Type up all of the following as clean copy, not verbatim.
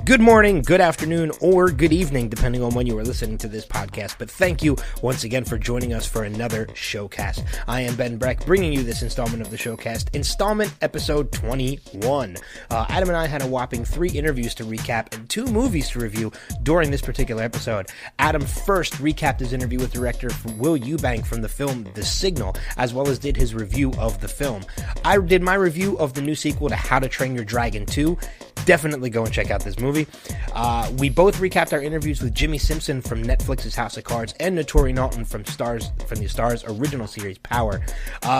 Good morning, good afternoon, or good evening, depending on when you are listening to this podcast. But thank you once again for joining us for another Showcast. I am Ben Breck, bringing you this installment of the Showcast, installment episode 21. Adam and I had a whopping 3 interviews to recap and 2 movies to review during this particular episode. Adam first recapped his interview with director Will Eubank from the film The Signal, as well as did his review of the film. I did my review of the new sequel to How to Train Your Dragon 2. Definitely go and check out this movie. We both recapped our interviews with Jimmi Simpson from Netflix's House of Cards and Naturi Naughton from the Starz original series Power.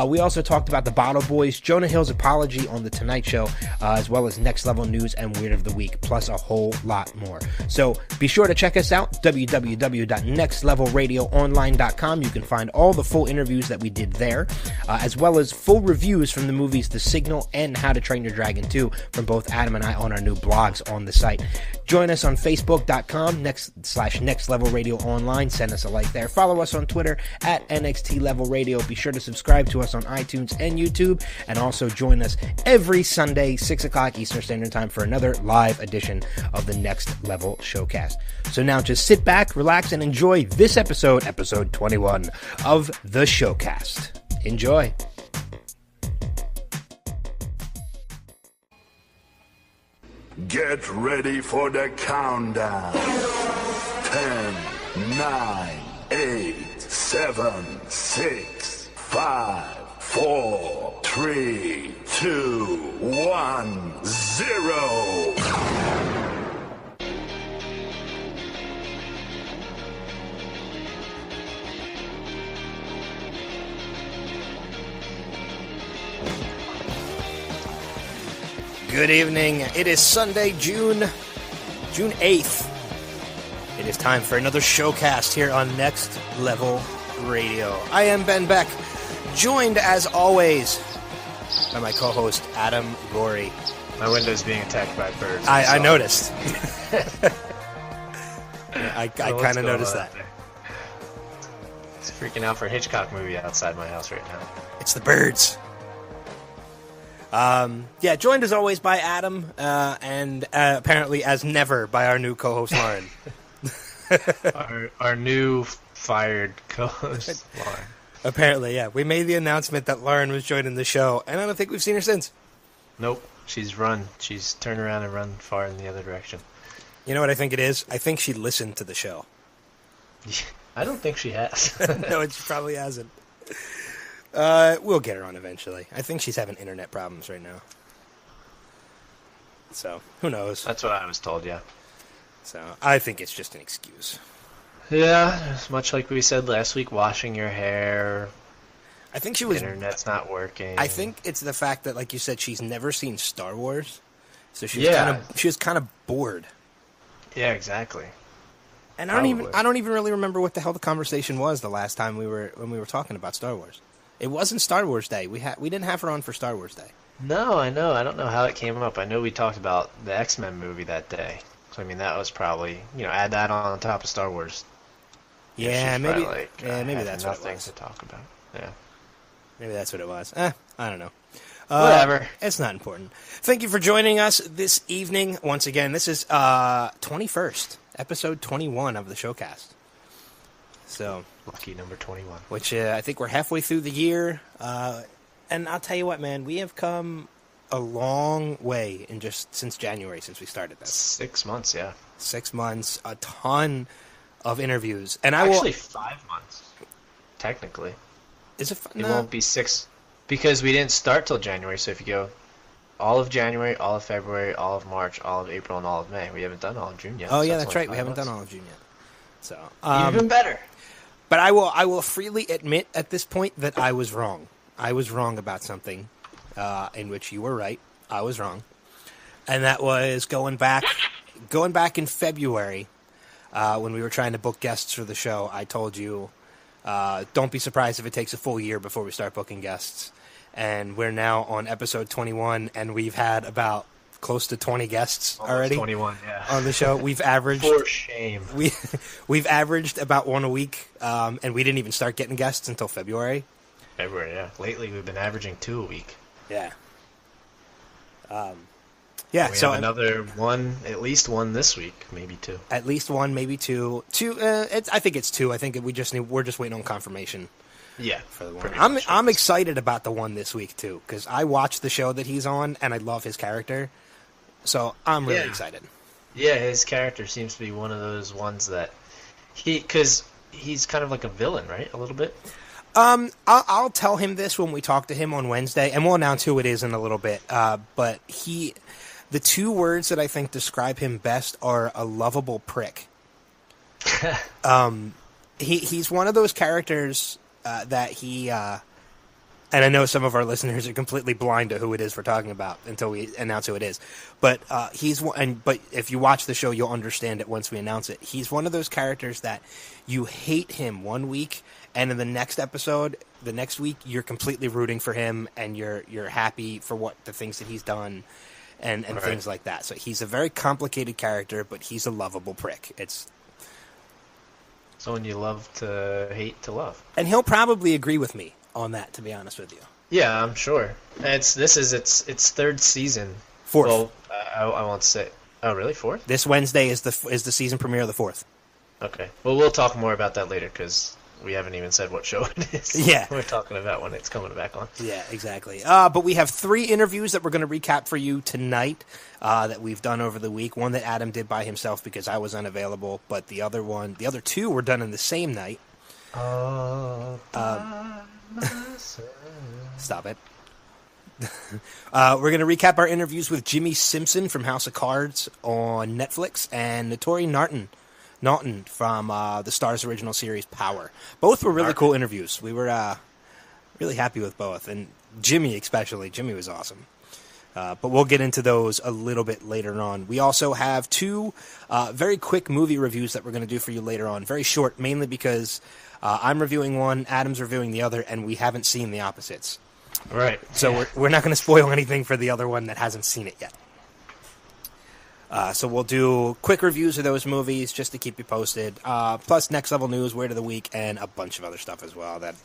We also talked about The Bottle Boys, Jonah Hill's apology on The Tonight Show, as well as Next Level News and Weird of the Week, plus a whole lot more. So be sure to check us out, www.nextlevelradioonline.com. You can find all the full interviews that we did there, as well as full reviews from the movies The Signal and How to Train Your Dragon 2 from both Adam and I on our new blogs on the site. Join us on Facebook.com/Next Level Radio Online. Send us a like there. Follow us on Twitter at NXT Level Radio. Be sure to subscribe to us on iTunes and YouTube. And also join us every Sunday, 6 o'clock Eastern Standard Time for another live edition of the Next Level Showcast. So now just sit back, relax, and enjoy this episode, episode 21 of the Showcast. Enjoy. Get ready for the countdown. 10, 9, 8, 7, 6, 5, 4, 3, 2, 1, 0. Good evening. It is Sunday, June 8th. It is time for another Showcast here on Next Level Radio. I am Ben Beck, joined as always by my co-host Adam Gorey. My window's being attacked by birds. I noticed. I kind of noticed that. It's freaking out for a Hitchcock movie outside my house right now. It's the birds. Joined as always by Adam, and apparently as never by our new co-host Lauren. our new fired co-host Lauren. Apparently, yeah. We made the announcement that Lauren was joining the show, and I don't think we've seen her since. Nope. She's run. She's turned around and run far in the other direction. You know what I think it is? I think she listened to the show. I don't think she has. No, she probably hasn't. We'll get her on eventually. I think she's having internet problems right now. So, who knows? That's what I was told, yeah. So, I think it's just an excuse. Yeah, much like we said last week, washing your hair. I think she was... Internet's not working. I think it's the fact that, like you said, she's never seen Star Wars. So she was kind of bored. Yeah, exactly. And I don't even really remember what the hell the conversation was the last time when we were talking about Star Wars. It wasn't Star Wars Day. We didn't have her on for Star Wars Day. No, I know. I don't know how it came up. I know we talked about the X-Men movie that day. So, I mean, that was probably, add that on top of Star Wars. Yeah, maybe that's what it was. To talk about. Yeah. Maybe that's what it was. I don't know. Whatever. It's not important. Thank you for joining us this evening. Once again, this is 21st, episode 21 of the Showcast. So lucky number 21. Which I think we're halfway through the year. And I'll tell you what, man, we have come a long way in just since January, since we started this. 6 months, yeah. 6 months, a ton of interviews. And Actually, 5 months, technically. Is it? It won't be 6, because we didn't start till January, so if you go all of January, all of February, all of March, all of April, and all of May, we haven't done all of June yet. Oh, yeah, that's right. We haven't done all of June yet. So even better. But I will freely admit at this point that I was wrong. I was wrong about something in which you were right. I was wrong. And that was going back in February when we were trying to book guests for the show. I told you, don't be surprised if it takes a full year before we start booking guests. And we're now on episode 21, and we've had about close to 20 guests already 21, yeah. on the show. We've averaged... For shame. We've averaged about one a week, and we didn't even start getting guests until February. February, yeah. Lately, we've been averaging 2 a week. Yeah. Yeah, we so have another one, at least one this week, maybe two. At least one, maybe two. I think it's two. I think we're just waiting on confirmation. Yeah, for the one. I'm excited about the one this week too because I watched the show that he's on and I love his character, so I'm really excited. Yeah, his character seems to be one of those ones that because he's kind of like a villain, right? A little bit. I'll tell him this when we talk to him on Wednesday, and we'll announce who it is in a little bit. But the two words that I think describe him best are a lovable prick. He's one of those characters that he, and I know some of our listeners are completely blind to who it is we're talking about until we announce who it is. But but if you watch the show, you'll understand it once we announce it. He's one of those characters that you hate him one week, and in the next episode, the next week, you're completely rooting for him, and you're happy for the things that he's done. And right. Things like that. So he's a very complicated character, but he's a lovable prick. It's someone you love to hate to love. And he'll probably agree with me on that, to be honest with you. Yeah, I'm sure. This is its third season. Fourth. Well, I won't say. Oh, really? Fourth? This Wednesday is the season premiere of the fourth. Okay. Well, we'll talk more about that later because we haven't even said what show it is. Yeah. We're talking about when it's coming back on. Yeah, exactly. But we have 3 interviews that we're going to recap for you tonight that we've done over the week. One that Adam did by himself because I was unavailable, but the other 2 were done in the same night. Stop it. We're going to recap our interviews with Jimmi Simpson from House of Cards on Netflix and Naturi Naughton from the Starz original series Power. Both were really cool interviews. We were really happy with both, and Jimmy especially. Jimmy was awesome. But we'll get into those a little bit later on. We also have 2 very quick movie reviews that we're going to do for you later on. Very short, mainly because I'm reviewing one, Adam's reviewing the other, and we haven't seen the opposites. Right. So we're not going to spoil anything for the other one that hasn't seen it yet. So we'll do quick reviews of those movies just to keep you posted, plus next level news, word of the week, and a bunch of other stuff as well that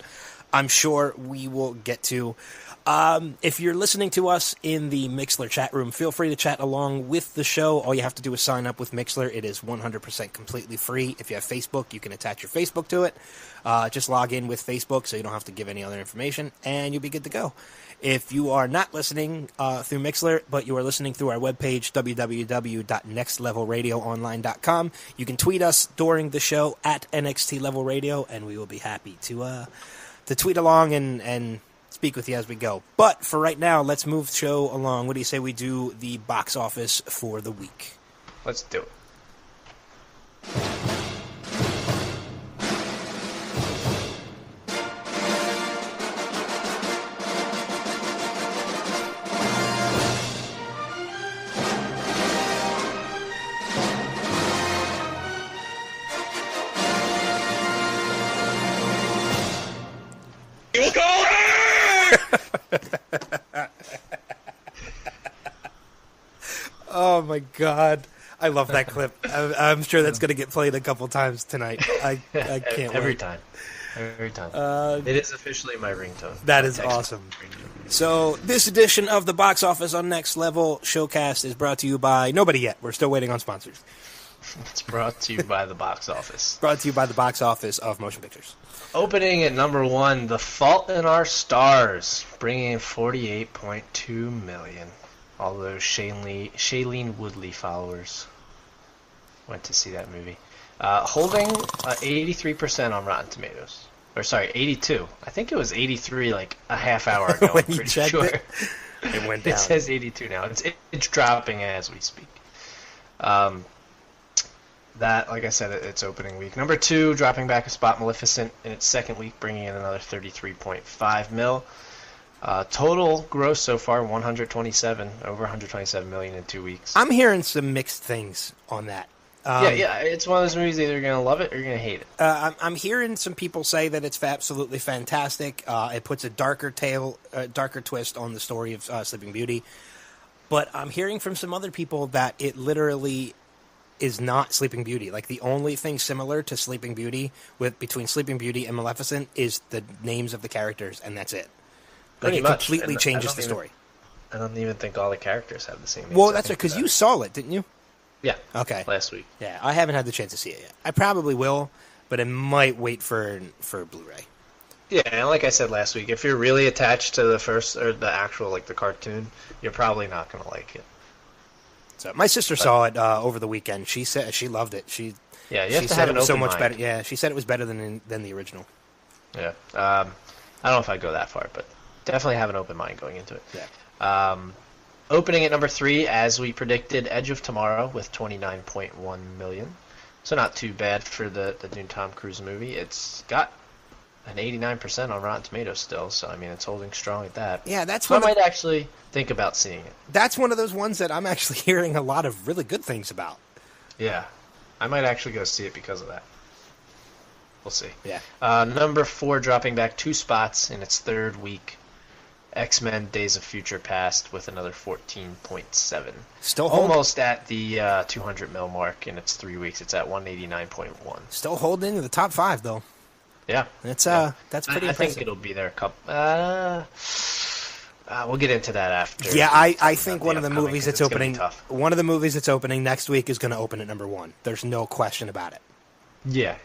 I'm sure we will get to. If you're listening to us in the Mixlr chat room, feel free to chat along with the show. All you have to do is sign up with Mixlr. It is 100% completely free. If you have Facebook, you can attach your Facebook to it. Just log in with Facebook so you don't have to give any other information, and you'll be good to go. If you are not listening through Mixlr, but you are listening through our webpage, www.nextlevelradioonline.com, you can tweet us during the show at NXT Level Radio, and we will be happy to tweet along and speak with you as we go. But for right now, let's move the show along. What do you say we do the box office for the week? Let's do it. Oh my god, I love that clip. I'm sure that's going to get played a couple times tonight. I can't every wait. time. It is officially my ringtone. That is awesome. So this edition of the Box Office on Next Level Showcast is brought to you by nobody yet. We're still waiting on sponsors. It's brought to you by the box office. Brought to you by the box office of motion pictures. Opening at number 1, The Fault in Our Stars, bringing in $48.2 million. All those Shailene Woodley followers went to see that movie. Holding 83% on Rotten Tomatoes. Or sorry, 82. I think it was 83 like a half hour ago. When I'm you pretty checked sure. It went down. It says 82 now. It's dropping as we speak. That, like I said, it's opening week. Number 2, dropping back a spot, Maleficent, in its second week, bringing in another $33.5 million. Total gross so far, over 127 million in 2 weeks. I'm hearing some mixed things on that. Yeah, it's one of those movies either you're going to love it or you're going to hate it. I'm hearing some people say that it's absolutely fantastic. It puts a darker twist on the story of Sleeping Beauty. But I'm hearing from some other people that it literally is not Sleeping Beauty. Like, the only thing similar to Sleeping Beauty between Sleeping Beauty and Maleficent is the names of the characters, and that's it. Like, it completely changes the story. I don't even think all the characters have the same names. Well, that's right, because you saw it, didn't you? Yeah. Okay. Last week. Yeah, I haven't had the chance to see it yet. I probably will, but I might wait for Blu-ray. Yeah, and like I said last week, if you're really attached to the first or the actual the cartoon, you're probably not going to like it. So my sister saw it over the weekend. She said she loved it. You have to have an open mind. Better. Yeah, she said it was better than the original. Yeah. I don't know if I'd go that far, but definitely have an open mind going into it. Yeah. Opening at number 3, as we predicted, Edge of Tomorrow with 29.1 million. So not too bad for the new Tom Cruise movie. It's got an 89% on Rotten Tomatoes still, so I mean it's holding strong at that. Yeah, that's so I might actually think about seeing it. That's one of those ones that I'm actually hearing a lot of really good things about. Yeah, I might actually go see it because of that. We'll see. Yeah. Number 4 dropping back 2 spots in its 3rd week. X-Men Days of Future Past with another 14.7. Still almost at the 200 mil mark in its 3 weeks. It's at 189.1. Still holding into the top 5 though. Yeah, that's pretty impressive. I think it'll be there a couple. We'll get into that after. Yeah, I think one of the movies that's opening. One of the movies that's opening next week is going to open at number 1. There's no question about it. Yeah.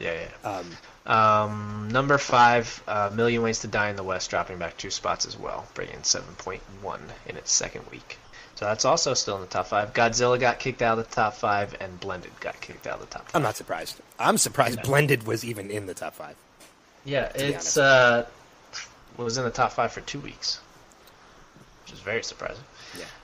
Number 5, Million Ways to Die in the West, dropping back 2 spots as well, bringing 7.1 in its 2nd week. So that's also still in the top 5. Godzilla got kicked out of the top 5, and Blended got kicked out of the top 5. I'm not surprised. I'm surprised Blended was even in the top 5. Yeah, it's was in the top 5 for 2 weeks, which is very surprising.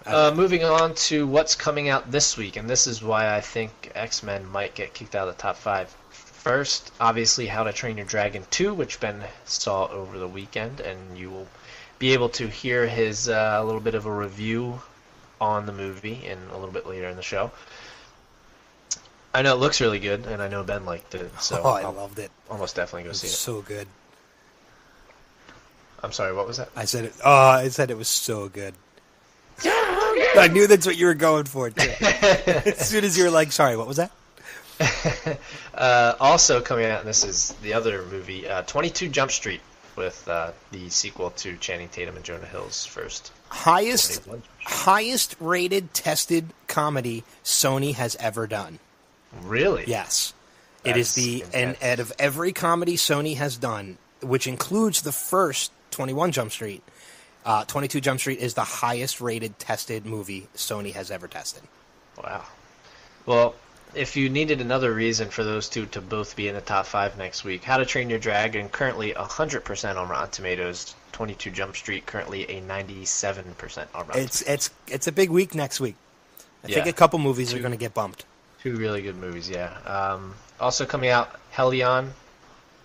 Yeah. Moving on to what's coming out this week, and this is why I think X-Men might get kicked out of the top 5. First, obviously, How to Train Your Dragon 2, which Ben saw over the weekend, and you will be able to hear his a little bit of a review on the movie in a little bit later in the show. I know it looks really good, and I know Ben liked it, so I loved it. Almost definitely go see it. So good. I'm sorry, what was that? I said it. I said it was so good. I knew that's what you were going for, too. As soon as you were like, sorry, what was that? Also coming out, and this is the other movie, 22 Jump Street, with the sequel to Channing Tatum and Jonah Hill's first. Highest rated tested comedy Sony has ever done. Really? Yes. It is and out of every comedy Sony has done, which includes the first 21 Jump Street, 22 Jump Street is the highest rated tested movie Sony has ever tested. Wow. Well, if you needed another reason for those two to both be in the top 5 next week, How to Train Your Dragon currently 100% on Rotten Tomatoes, 22 Jump Street currently a 97% on Rotten Tomatoes. It's a big week next week. I think a couple movies are going to get bumped. 2 really good movies, yeah. Also coming out, Hellion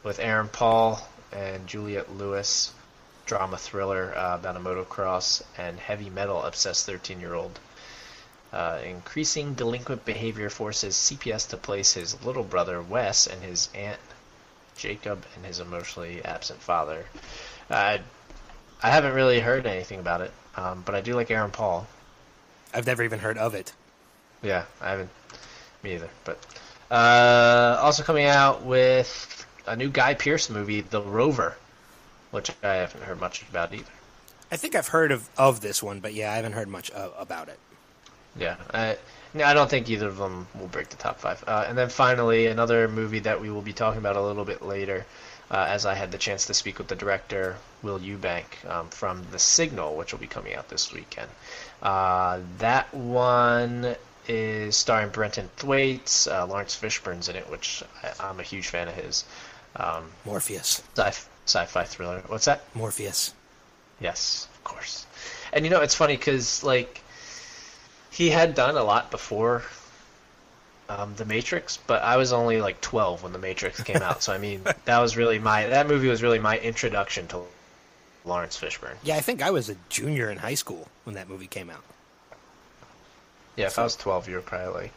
with Aaron Paul and Juliette Lewis, drama thriller about a motocross and heavy metal obsessed 13-year-old. Increasing delinquent behavior forces CPS to place his little brother Wes and his aunt Jacob and his emotionally absent father. I haven't really heard anything about it, but I do like Aaron Paul. I've never even heard of it. Yeah, I haven't. Me either. But also coming out with a new Guy Pearce movie, The Rover, which I haven't heard much about either. I think I've heard of this one, but yeah, I haven't heard much about it. Yeah, I don't think either of them will break the top 5. And then finally, another movie that we will be talking about a little bit later, as I had the chance to speak with the director, Will Eubank, from The Signal, which will be coming out this weekend. That one is starring Brenton Thwaites, Lawrence Fishburne's in it, which I'm a huge fan of his. Morpheus. Sci-fi thriller. What's that? Morpheus. Yes, of course. And it's funny because, he had done a lot before The Matrix, but I was only 12 when The Matrix came out. So I mean, that movie was really my introduction to Lawrence Fishburne. Yeah, I think I was a junior in high school when that movie came out. Yeah, if I was 12, you were probably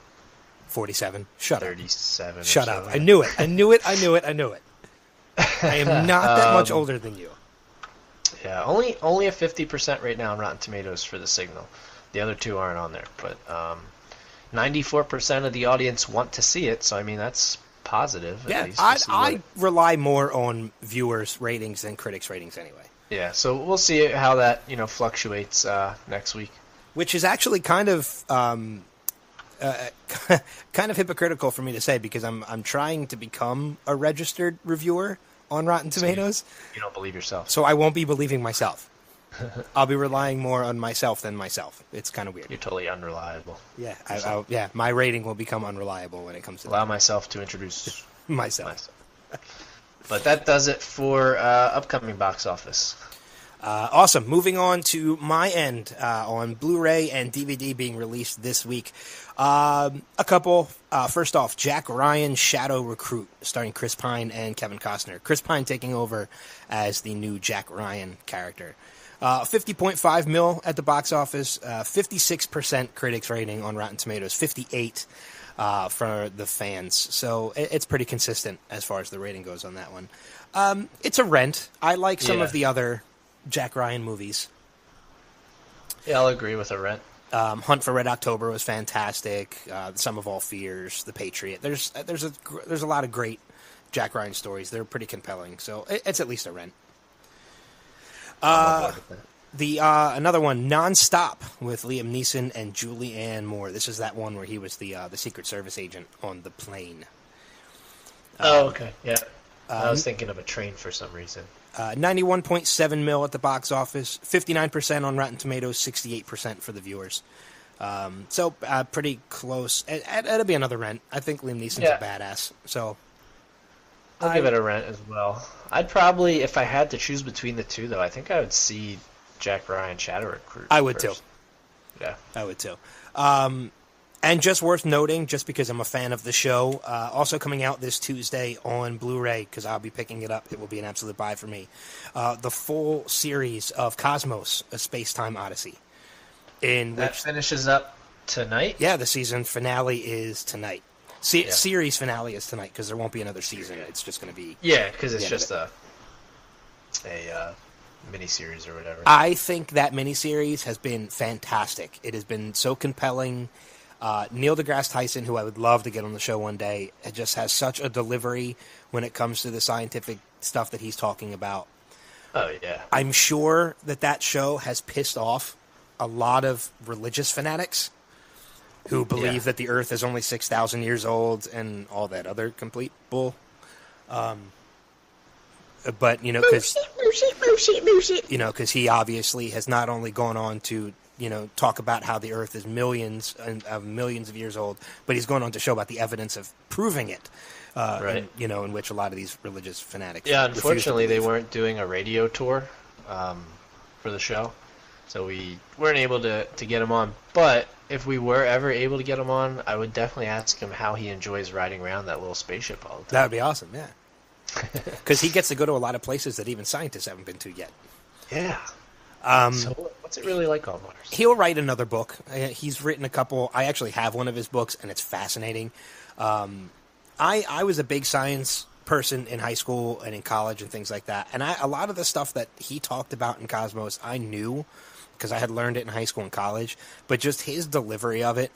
47. Shut 37. Shut up. I knew it. I knew it. I am not that much older than you. Yeah, only a 50% right now on Rotten Tomatoes for The Signal. The other 2 aren't on there, but 94% of the audience want to see it, so I mean that's positive. Yeah, I rely more on viewers' ratings than critics' ratings anyway. Yeah, so we'll see how that fluctuates next week. Which is actually kind of kind of hypocritical for me to say, because I'm trying to become a registered reviewer on Rotten Tomatoes. You don't believe yourself. So I won't be believing myself. I'll be relying more on myself than myself. It's kind of weird. You're totally unreliable. Yeah, my rating will become unreliable when it comes to Allow myself to introduce myself. But that does it for upcoming box office. Awesome. Moving on to my end on Blu-ray and DVD being released this week. A couple. First off, Jack Ryan Shadow Recruit, starring Chris Pine and Kevin Costner. Chris Pine taking over as the new Jack Ryan character. 50.5 mil at the box office, 56% critics rating on Rotten Tomatoes, 58 for the fans. So it's pretty consistent as far as the rating goes on that one. It's a rent. I like some of the other Jack Ryan movies. Yeah, I'll agree with a rent. Hunt for Red October was fantastic. Sum of All Fears, The Patriot. There's a lot of great Jack Ryan stories. They're pretty compelling. So it's at least a rent. Another one, Non-Stop, with Liam Neeson and Julianne Moore. This is that one where he was the Secret Service agent on the plane. Okay, yeah. I was thinking of a train for some reason. 91.7 mil at the box office, 59% on Rotten Tomatoes, 68% for the viewers. So pretty close. It'll be another rent. I think Liam Neeson's a badass. So I'll give it a rent as well. I'd probably, if I had to choose between the two, though, I think I would see Jack Ryan Shadow Recruit. I would first. too. Yeah, I would too. And just worth noting, just because I'm a fan of the show, also coming out this Tuesday on Blu-ray, because I'll be picking it up. It will be an absolute buy for me. The full series of Cosmos, A Space-Time Odyssey. That finishes up tonight? Yeah, the season finale is tonight. Series finale is tonight, because there won't be another season. It's just going to be... Yeah, because it's just a miniseries or whatever. I think that miniseries has been fantastic. It has been so compelling. Neil deGrasse Tyson, who I would love to get on the show one day, it just has such a delivery when it comes to the scientific stuff that he's talking about. Oh, yeah. I'm sure that show has pissed off a lot of religious fanatics who believe that the Earth is only 6,000 years old and all that other complete bull. But, because he obviously has not only gone on to, talk about how the Earth is millions of years old, but he's going on to show about the evidence of proving it. Right. In which a lot of these religious fanatics. Yeah, unfortunately, they weren't doing a radio tour for the show, so we weren't able to get him on. But if we were ever able to get him on, I would definitely ask him how he enjoys riding around that little spaceship all the time. That would be awesome, yeah. Because he gets to go to a lot of places that even scientists haven't been to yet. Yeah. So what's it really like on Mars? He'll write another book. He's written a couple. I actually have one of his books, and it's fascinating. I was a big science person in high school and in college and things like that. And a lot of the stuff that he talked about in Cosmos, I knew because I had learned it in high school and college. But just his delivery of it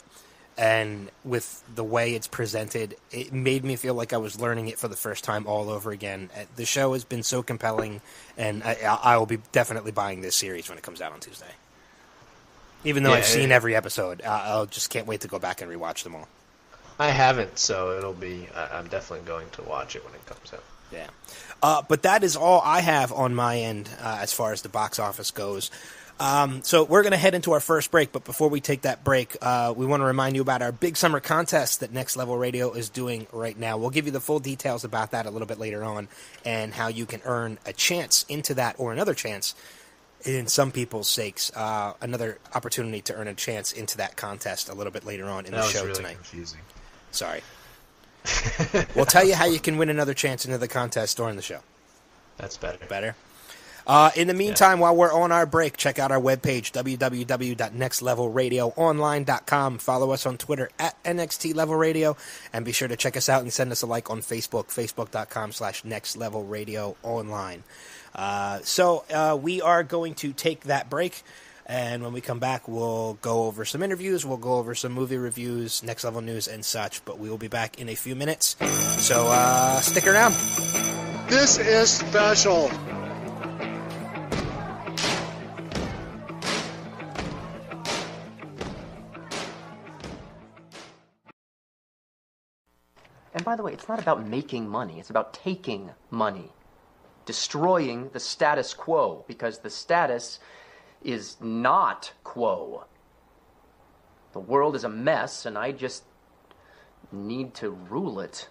and with the way it's presented, it made me feel like I was learning it for the first time all over again. The show has been so compelling, and I will be definitely buying this series when it comes out on Tuesday. Even though I've seen every episode, I just can't wait to go back and rewatch them all. I haven't, so I'm definitely going to watch it when it comes out. Yeah. But that is all I have on my end as far as the box office goes. So we're going to head into our first break, but before we take that break, we want to remind you about our big summer contest that Next Level Radio is doing right now. We'll give you the full details about that a little bit later on and how you can earn a chance into that or another chance, in some people's sakes, another opportunity to earn a chance into that contest a little bit later on in the show really tonight. Confusing. Sorry. We'll tell you how you can win another chance into the contest during the show. That's better. Better? In the meantime, while we're on our break, check out our webpage, www.nextlevelradioonline.com. Follow us on Twitter at NXTLevelRadio, and be sure to check us out and send us a like on Facebook, facebook.com/nextlevelradioonline. So we are going to take that break, and when we come back, we'll go over some interviews, we'll go over some movie reviews, Next Level news, and such, but we will be back in a few minutes, so stick around. This is special. And by the way, it's not about making money. It's about taking money. Destroying the status quo, because the status is not quo. The world is a mess, and I just need to rule it.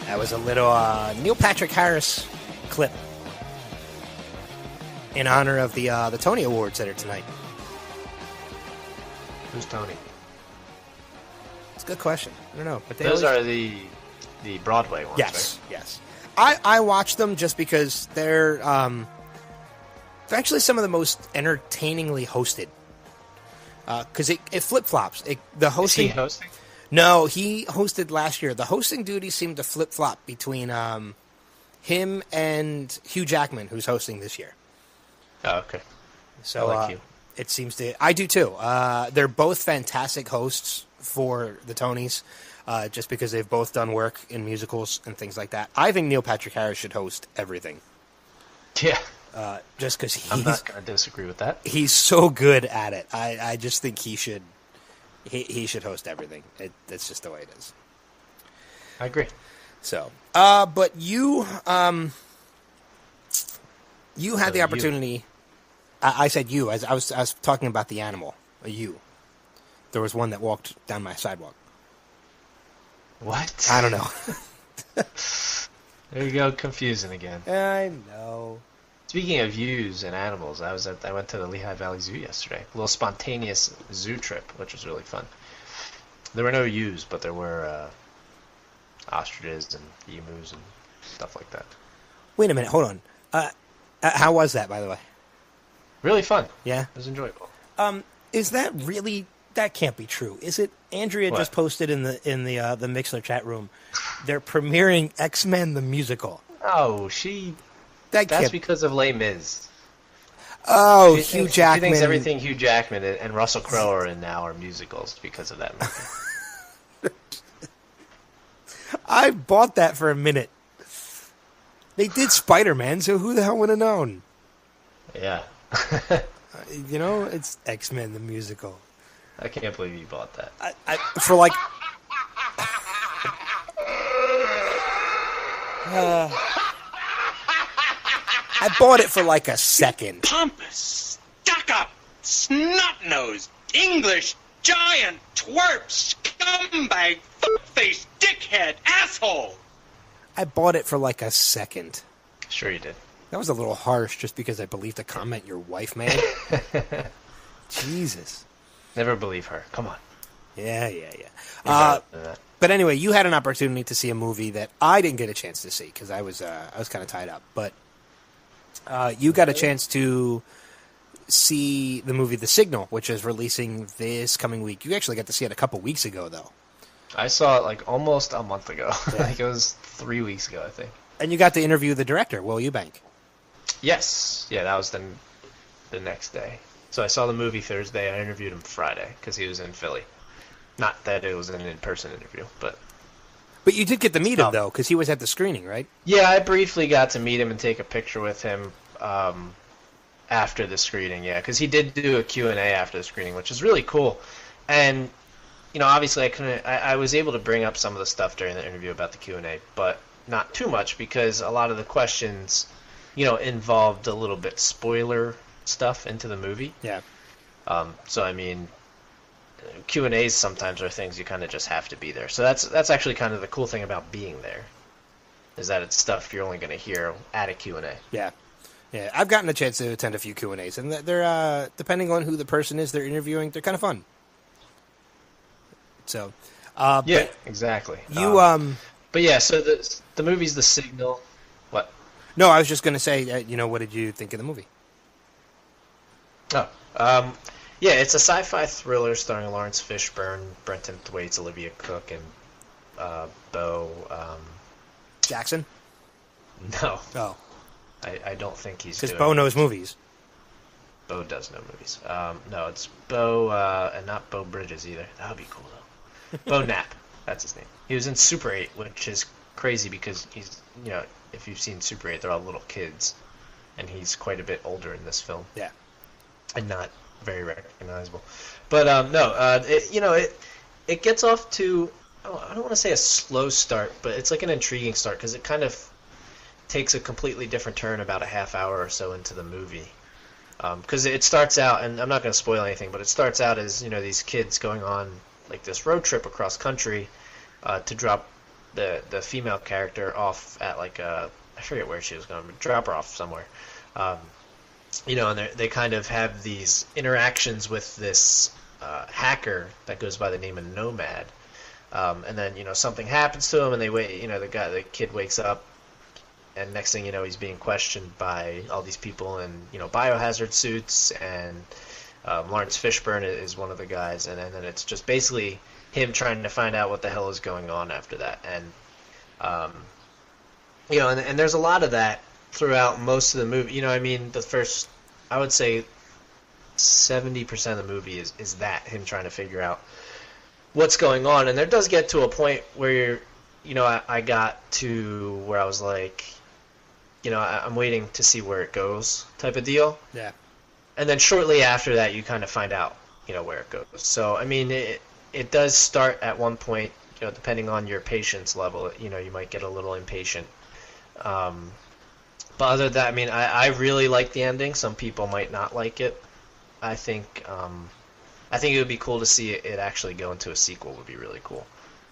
That was a little Neil Patrick Harris clip in honor of the Tony Awards that are tonight. Who's Tony? It's a good question. I don't know, but those are the Broadway ones. Yes, right? yes. I watch them just because they're actually some of the most entertainingly hosted. Because it flip flops. The hosting. Is he hosting? No, he hosted last year. The hosting duties seem to flip flop between him and Hugh Jackman, who's hosting this year. Oh, okay. So I like Hugh. It seems to. I do too. They're both fantastic hosts for the Tonys, just because they've both done work in musicals and things like that. I think Neil Patrick Harris should host everything. Yeah. Just because I'm not going to disagree with that. He's so good at it. I just think he should. He should host everything. It's just the way it is. I agree. So, but you had the opportunity. I said you. I was talking about the animal. You. There was one that walked down my sidewalk. What? I don't know. There you go, confusing again. I know. Speaking of views and animals, I went to the Lehigh Valley Zoo yesterday. A little spontaneous zoo trip, which was really fun. There were no ewes, but there were ostriches and emus and stuff like that. Wait a minute, hold on. How was that, by the way? Really fun. Yeah, it was enjoyable. Is that really? That can't be true, is it? Andrea just posted in the Mixler chat room. They're premiering X-Men the musical. Oh, That's because of Les Mis. Oh, Hugh Jackman. She thinks everything Hugh Jackman and Russell Crowe are in now are musicals because of that movie. I bought that for a minute. They did Spider-Man, so who the hell would have known? Yeah. It's X-Men the musical. I can't believe you bought that. For like... I bought it for like a second. Pompous, stuck-up, snot-nosed, English, giant, twerp, scumbag, fuck-faced, dickhead, asshole! I bought it for like a second. Sure you did. That was a little harsh just because I believed the comment your wife made. Jesus. Never believe her. Come on. Yeah. But anyway, you had an opportunity to see a movie that I didn't get a chance to see because I was kind of tied up. But you got a chance to see the movie The Signal, which is releasing this coming week. You actually got to see it a couple weeks ago, though. I saw it like almost a month ago. Yeah. Like it was 3 weeks ago, I think. And you got to interview the director, Will Eubank. Yes. Yeah, that was the next day. So I saw the movie Thursday. I interviewed him Friday because he was in Philly. Not that it was an in-person interview, but... But you did get to meet him, though, because he was at the screening, right? Yeah, I briefly got to meet him and take a picture with him after the screening, yeah, because he did do a Q&A after the screening, which is really cool. And, obviously I was able to bring up some of the stuff during the interview about the Q&A, but not too much because a lot of the questions, involved a little bit spoiler stuff into the movie. Yeah. So, I mean... Q&As sometimes are things you kind of just have to be there. So that's actually kind of the cool thing about being there, is that it's stuff you're only going to hear at a Q&A. Yeah. I've gotten a chance to attend a few Q&As, and they're depending on who the person is they're interviewing, they're kind of fun. So, yeah, exactly. You but yeah, so the movie's The Signal. What? No, I was just going to say, what did you think of the movie? Oh, yeah, it's a sci-fi thriller starring Lawrence Fishburne, Brenton Thwaites, Olivia Cook, and Bo... Jackson? No. Oh. I don't think he's doing... Because Bo knows movies. Bo does know movies. No, it's Bo, and not Bo Bridges either. That would be cool, though. Bo Knapp. That's his name. He was in Super 8, which is crazy because he's, if you've seen Super 8, they're all little kids, and he's quite a bit older in this film. Yeah. And not very recognizable. But it gets off to, I don't want to say a slow start, but it's like an intriguing start because it kind of takes a completely different turn about a half hour or so into the movie. Because it starts out, and I'm not going to spoil anything, but it starts out as these kids going on like this road trip across country to drop the female character off at like I forget where she was going, but drop her off somewhere. And they kind of have these interactions with this hacker that goes by the name of Nomad. And then, something happens to him, and they wait. The kid wakes up, and next thing you know, he's being questioned by all these people in, biohazard suits, and Lawrence Fishburne is one of the guys, and then it's just basically him trying to find out what the hell is going on after that. And, and there's a lot of that throughout most of the movie. The first, I would say 70% of the movie is that, him trying to figure out what's going on. And there does get to a point where I got to where I was like, I'm waiting to see where it goes type of deal. Yeah. And then shortly after that, you kind of find out, where it goes. So, it does start at one point, depending on your patience level, you might get a little impatient. But other than that, I really like the ending. Some people might not like it. I think it would be cool to see it actually go into a sequel. Would be really cool.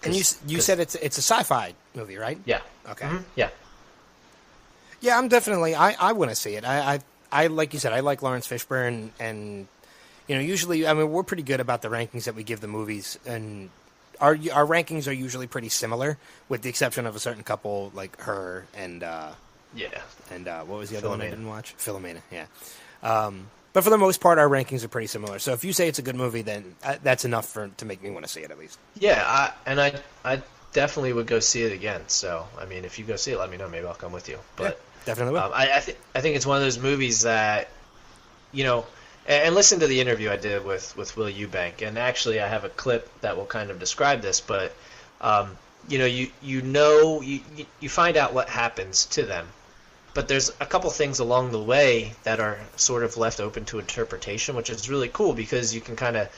And you said it's a sci-fi movie, right? Yeah. Okay. Mm-hmm. Yeah. Yeah, I'm definitely. I want to see it. I like you said. I like Lawrence Fishburne, and usually, we're pretty good about the rankings that we give the movies, and our rankings are usually pretty similar, with the exception of a certain couple like Her and and what was the other one I didn't watch? Philomena. Yeah. But for the most part, our rankings are pretty similar. So if you say it's a good movie, then that's enough to make me want to see it at least. Yeah, I definitely would go see it again. So if you go see it, let me know. Maybe I'll come with you. But yeah, definitely will. I think it's one of those movies that and listen to the interview I did with Will Eubank. And actually, I have a clip that will kind of describe this. But you find out what happens to them. But there's a couple things along the way that are sort of left open to interpretation, which is really cool because you can kind of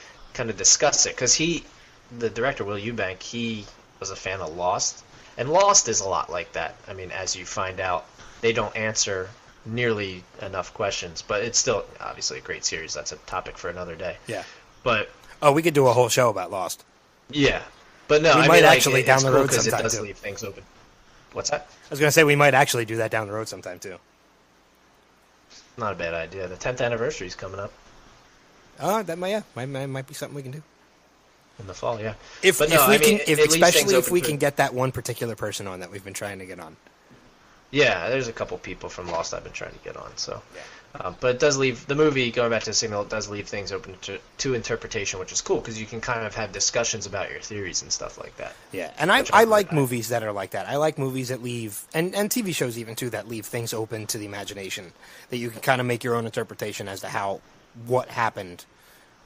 discuss it. Because the director, Will Eubank, he was a fan of Lost. And Lost is a lot like that. As you find out, they don't answer nearly enough questions. But it's still, obviously, a great series. That's a topic for another day. Yeah. But we could do a whole show about Lost. Yeah. But no, we might actually down the road sometime, it does too. leave things open. What's that? I was going to say we might actually do that down the road sometime, too. Not a bad idea. The 10th anniversary is coming up. That might be something we can do. In the fall, yeah. Especially if we can get that one particular person on that we've been trying to get on. Yeah, there's a couple people from Lost I've been trying to get on. So, yeah. But it does leave the movie, going back to the signal, it does leave things open to interpretation, which is cool because you can kind of have discussions about your theories and stuff like that. Yeah, and I like movies that are like that. I like movies that leave, and TV shows even too, that leave things open to the imagination, that you can kind of make your own interpretation as to what happened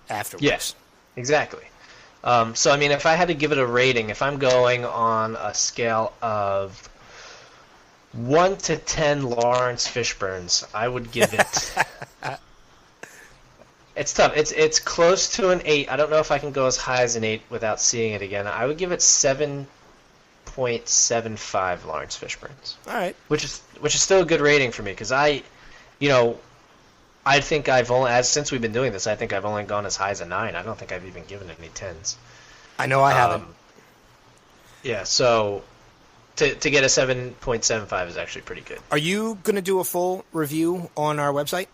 afterwards. Yes, exactly. So, if I had to give it a rating, if I'm going on a scale of 1 to 10 Lawrence Fishburnes, I would give it... It's tough. It's close to an 8. I don't know if I can go as high as an 8 without seeing it again. I would give it 7.75 Lawrence Fishburnes. All right. Which is still a good rating for me, because I think I've only, since we've been doing this, I think I've only gone as high as a 9. I don't think I've even given it any 10s. I know I haven't. Yeah, so... To get a 7.75 is actually pretty good. Are you going to do a full review on our website?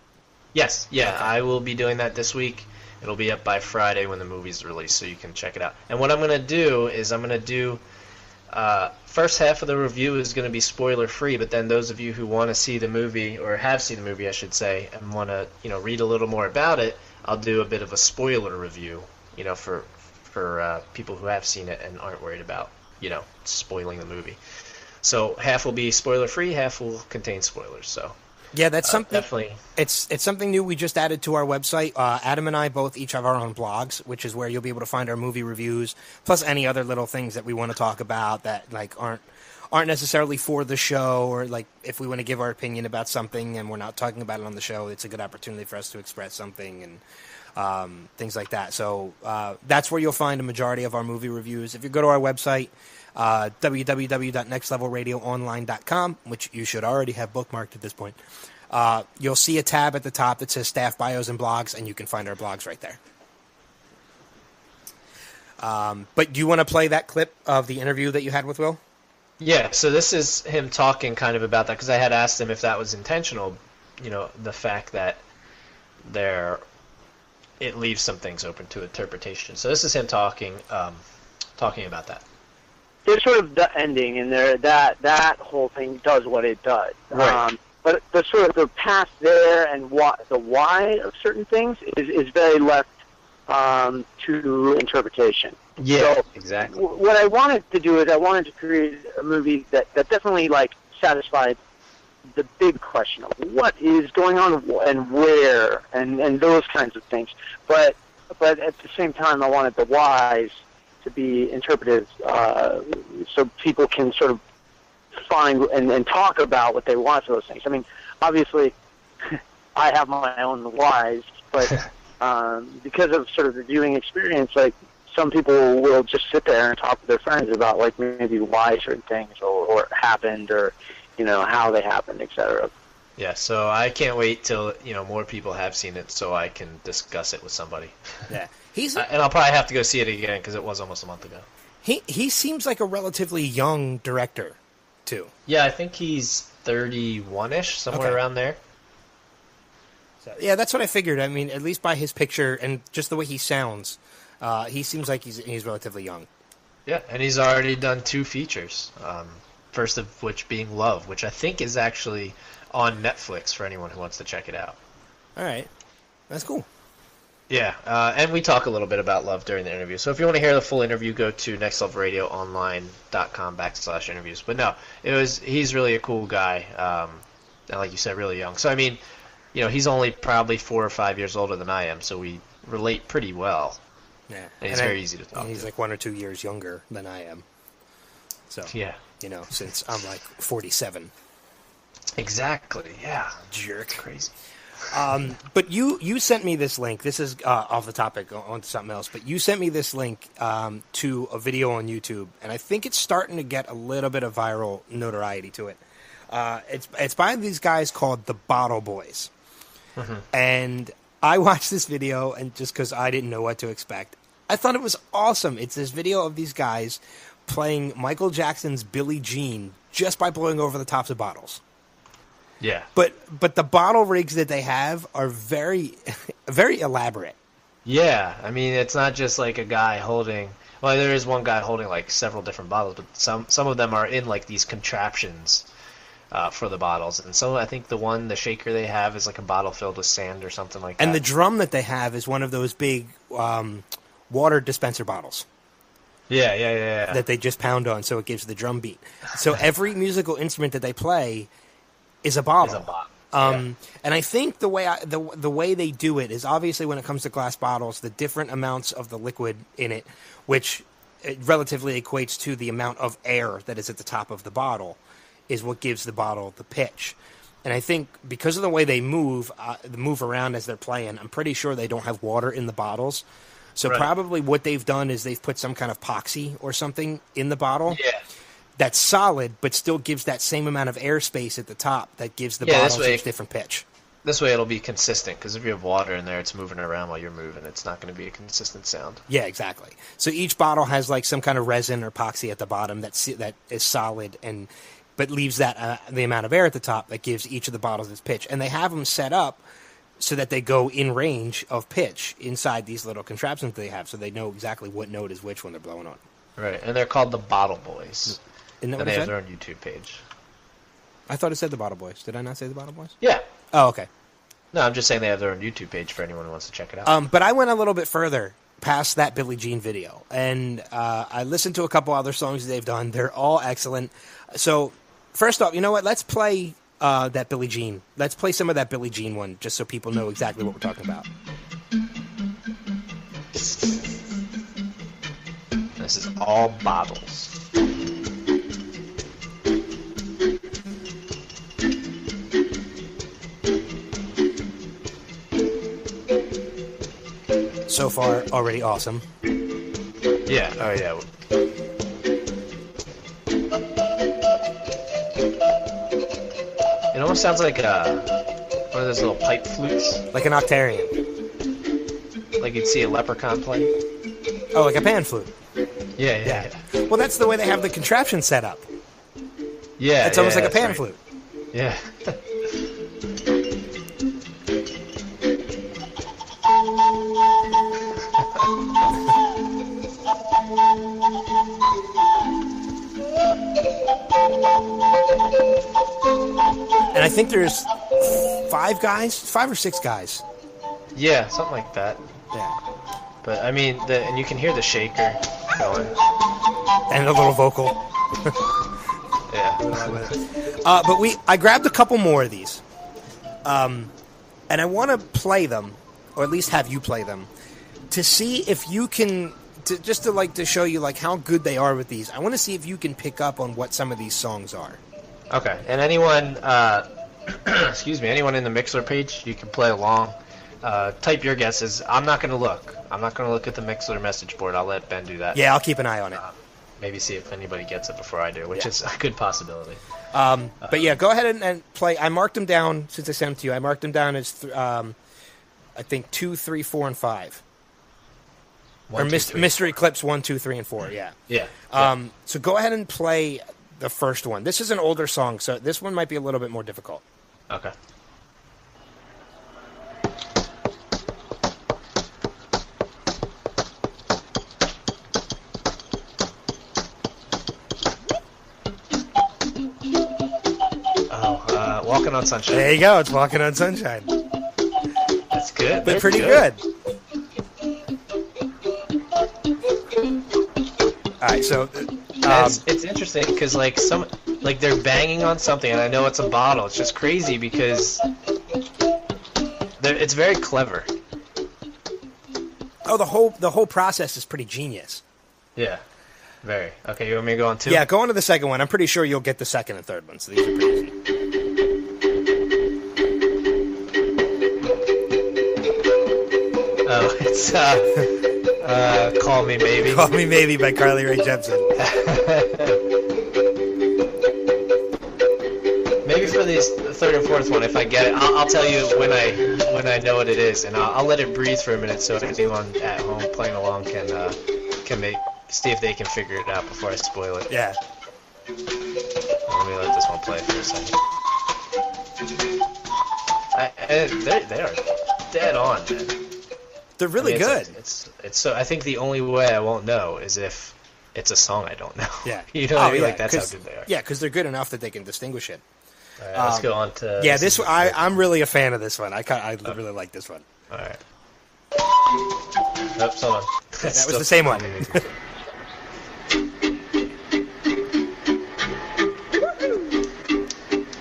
Yes. Yeah, okay. I will be doing that this week. It'll be up by Friday when the movie's released, so you can check it out. And what I'm going to do is first half of the review is going to be spoiler-free, but then those of you who want to see the movie, or have seen the movie, I should say, and want to read a little more about it, I'll do a bit of a spoiler review, for people who have seen it and aren't worried about spoiling the movie. So half will be spoiler free, half will contain spoilers. So yeah, that's something. Definitely, it's something new we just added to our website. Adam and I both each have our own blogs, which is where you'll be able to find our movie reviews, plus any other little things that we want to talk about that aren't aren't necessarily for the show, or like if we want to give our opinion about something and we're not talking about it on the show, it's a good opportunity for us to express something and things like that. So that's where you'll find a majority of our movie reviews. If you go to our website, www.nextlevelradioonline.com, which you should already have bookmarked at this point, you'll see a tab at the top that says Staff Bios and Blogs, and you can find our blogs right there. But do you want to play that clip of the interview that you had with Will? Yeah, so this is him talking kind of about that, because I had asked him if that was intentional, the fact that it leaves some things open to interpretation. So this is him talking about that. There's sort of the ending in there, that whole thing does what it does. Right. But the sort of the past there and the why of certain things is very left to interpretation. Yeah, so exactly. What I wanted to do is I wanted to create a movie that definitely satisfied the big question of what is going on and where and those kinds of things. But at the same time, I wanted the whys to be interpretive, so people can sort of find and talk about what they want for those things. I mean, obviously, I have my own whys, but because of sort of the viewing experience, some people will just sit there and talk to their friends about maybe why certain things or happened or how they happened, etc. Yeah, so I can't wait till more people have seen it so I can discuss it with somebody. Yeah, and I'll probably have to go see it again because it was almost a month ago. He seems like a relatively young director, too. Yeah, I think he's 31-ish, somewhere around there. So, yeah, that's what I figured. I mean, at least by his picture and just the way he sounds, he seems like he's relatively young. Yeah, and he's already done 2 features. First of which being Love, which I think is actually on Netflix for anyone who wants to check it out. All right. That's cool. Yeah, and we talk a little bit about Love during the interview. So if you want to hear the full interview, go to nextlevelradioonline.com/interviews. But no, he's really a cool guy. And like you said, really young. So, I mean, he's only probably 4 or 5 years older than I am, so we relate pretty well. Yeah. And he's very easy to talk to. He's 1 or 2 years younger than I am. So, yeah. Since I'm 47. Exactly, yeah. Jerk. Crazy. But you sent me this link. This is off the topic, on to something else. But you sent me this link to a video on YouTube, and I think it's starting to get a little bit of viral notoriety to it. It's by these guys called the Bottle Boys. Mm-hmm. And I watched this video, and just because I didn't know what to expect, I thought it was awesome. It's this video of these guys playing Michael Jackson's Billie Jean just by blowing over the tops of bottles. Yeah. But the bottle rigs that they have are very, very elaborate. Yeah. I mean, it's not just like a guy holding... Well, there is one guy holding several different bottles, but some of them are in these contraptions for the bottles. And so I think the shaker they have is a bottle filled with sand or something like that. And the drum that they have is one of those big water dispenser bottles. Yeah. That they just pound on, so it gives the drum beat. So every musical instrument that they play is a bottle. And I think the way they do it is obviously when it comes to glass bottles, the different amounts of the liquid in it, which relatively equates to the amount of air that is at the top of the bottle, is what gives the bottle the pitch. And I think because of the way they move around as they're playing, I'm pretty sure they don't have water in the bottles. So probably what they've done is they've put some kind of epoxy or something in the bottle that's solid, but still gives that same amount of airspace at the top that gives the bottle a different pitch. This way it'll be consistent, because if you have water in there, it's moving around while you're moving. It's not going to be a consistent sound. Yeah, exactly. So each bottle has some kind of resin or epoxy at the bottom that is solid, but leaves that the amount of air at the top that gives each of the bottles its pitch. And they have them set up so that they go in range of pitch inside these little contraptions they have, so they know exactly what note is which when they're blowing on. Right, and they're called the Bottle Boys. Isn't that what they it have said? their own YouTube page. I thought it said the Bottle Boys. Did I not say the Bottle Boys? Yeah. Oh, okay. No, I'm just saying they have their own YouTube page for anyone who wants to check it out. But I went a little bit further past that Billie Jean video, and I listened to a couple other songs they've done. They're all excellent. So, first off, you know what? Let's play that Billie Jean. Let's play some of that Billie Jean one, just so people know exactly what we're talking about. This is all bottles. So far, already awesome. Yeah. Oh yeah. It almost sounds like one of those little pipe flutes, Like an octarian. like you'd see a leprechaun play. Oh, like a pan flute. Yeah. Well, that's the way they have the contraption set up. Yeah. It's almost like a that's pan right. flute. Yeah. And I think there's 5 or 6 guys. Yeah, something like that. Yeah. But I mean, and you can hear the shaker going. And a little vocal. Yeah. But I grabbed a couple more of these. And I want to play them, or at least have you play them, to see if you can, to show you like how good they are with these. I want to see if you can pick up on what some of these songs are. Okay. And anyone, excuse me, anyone in the Mixler page, you can play along. Type your guesses. I'm not going to look. I'm not going to look at the Mixler message board. I'll let Ben do that. Yeah, I'll keep an eye on it. Maybe see if anybody gets it before I do, which is a good possibility. But yeah, go ahead and play. I marked them down since I sent them to you. I marked them down as, I think, 2, 3, 4, and 5. One, or two, three, Mystery Clips 1, 2, 3, and 4. Yeah. Yeah. So go ahead and play the first one. This is an older song, so this one might be a little bit more difficult. Okay. Walking on Sunshine. There you go. It's Walking on Sunshine. That's good. But pretty good. All right, so it's interesting because they're banging on something, and I know it's a bottle. It's just crazy because it's very clever. Oh, the whole process is pretty genius. Yeah, very. Okay, you want me to go on 2? Yeah, go on to the second one. I'm pretty sure you'll get the second and third ones. So these are pretty easy. Oh, it's Call Me Maybe. Call Me Maybe by Carly Rae Jepsen. Maybe for the third and fourth one, if I get it, I'll tell you when I know what it is, and I'll let it breathe for a minute so anyone at home playing along can see if they can figure it out before I spoil it. Yeah. Let me let this one play for a second. They are dead on, man. They're really good. It's so. I think the only way I won't know is if it's a song I don't know. Yeah. You know what I mean? Yeah, Like that's how good they are. Yeah, because they're good enough that they can distinguish it. All right, let's go on to. Yeah, I'm really a fan of this one. I really like this one. All right. Oops, hold on. That was the same one.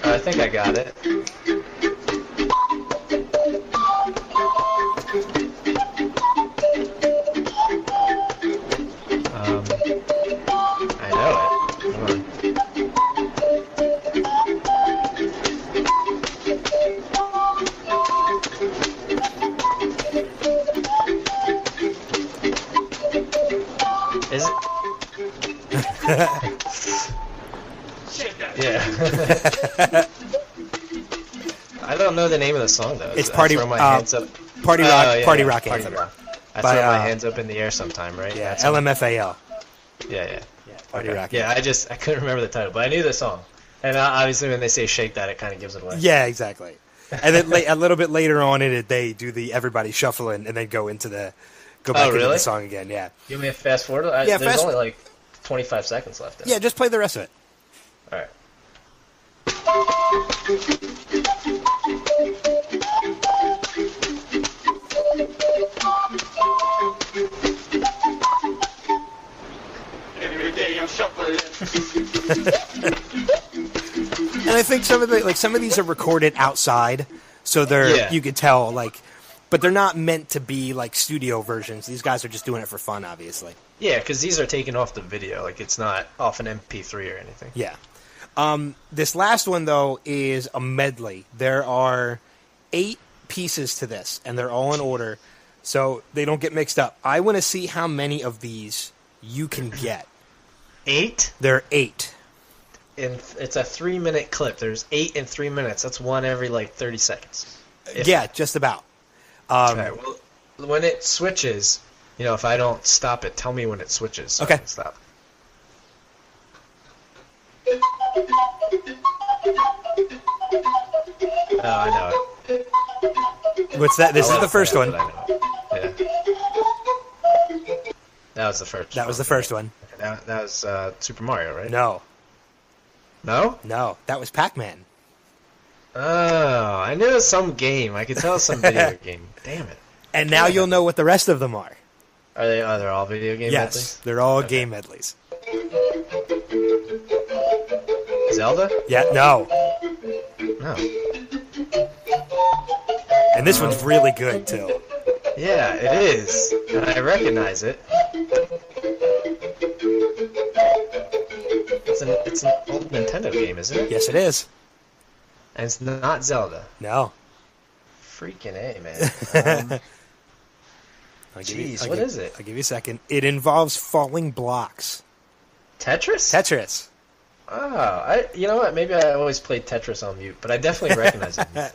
I think I got it. I know it. Come on. Is it? Yeah. I don't know the name of the song though. It's Party Rock Anthem. Party Rock Anthem. I throw my hands up in the air sometime, right? Yeah, That's LMFAO. Yeah. Party Okay. Rock. Yeah, I couldn't remember the title, but I knew the song. And obviously when they say shake that, it kind of gives it away. Yeah, exactly. And then a little bit later on in it, they do the everybody shuffling and then go back into the song again. Yeah. You want me to fast forward? Yeah, there's only like 25 seconds left. Yeah, just play the rest of it. All right. Every day I'm shuffling. And I think some of these are recorded outside, so you could tell but they're not meant to be like studio versions. These guys are just doing it for fun, obviously. Yeah, because these are taken off the video. Like it's not off an MP3 or anything. Yeah. This last one though is a medley. There are 8 pieces to this, and they're all in order. so they don't get mixed up. I want to see how many of these you can get. 8? There are 8. It's a 3-minute clip. There's 8 in 3 minutes. That's one every like 30 seconds. Yeah, just about. Okay, well, when it switches, if I don't stop it, tell me when it switches. So Okay. I can stop. Oh, I know it. What's that? This is the first one. Yeah. That was the first. That was the first one. That was Super Mario, right? No. No? No, that was Pac-Man. Oh, I knew it was some game. I could tell it was some video game. Damn it. And now you'll know what the rest of them are. Are they? Oh, they're all video game Yes, medleys? they're all game medleys. Zelda? Yeah, no. No. And this one's really good, too. Yeah, it is. And I recognize it. It's an old Nintendo game, isn't it? Yes, it is. And it's not Zelda. No. Freaking A, man. Jeez, what is it? I'll give you a second. It involves falling blocks. Tetris? Tetris. Oh, you know what? Maybe I always played Tetris on mute, but I definitely recognize it. That's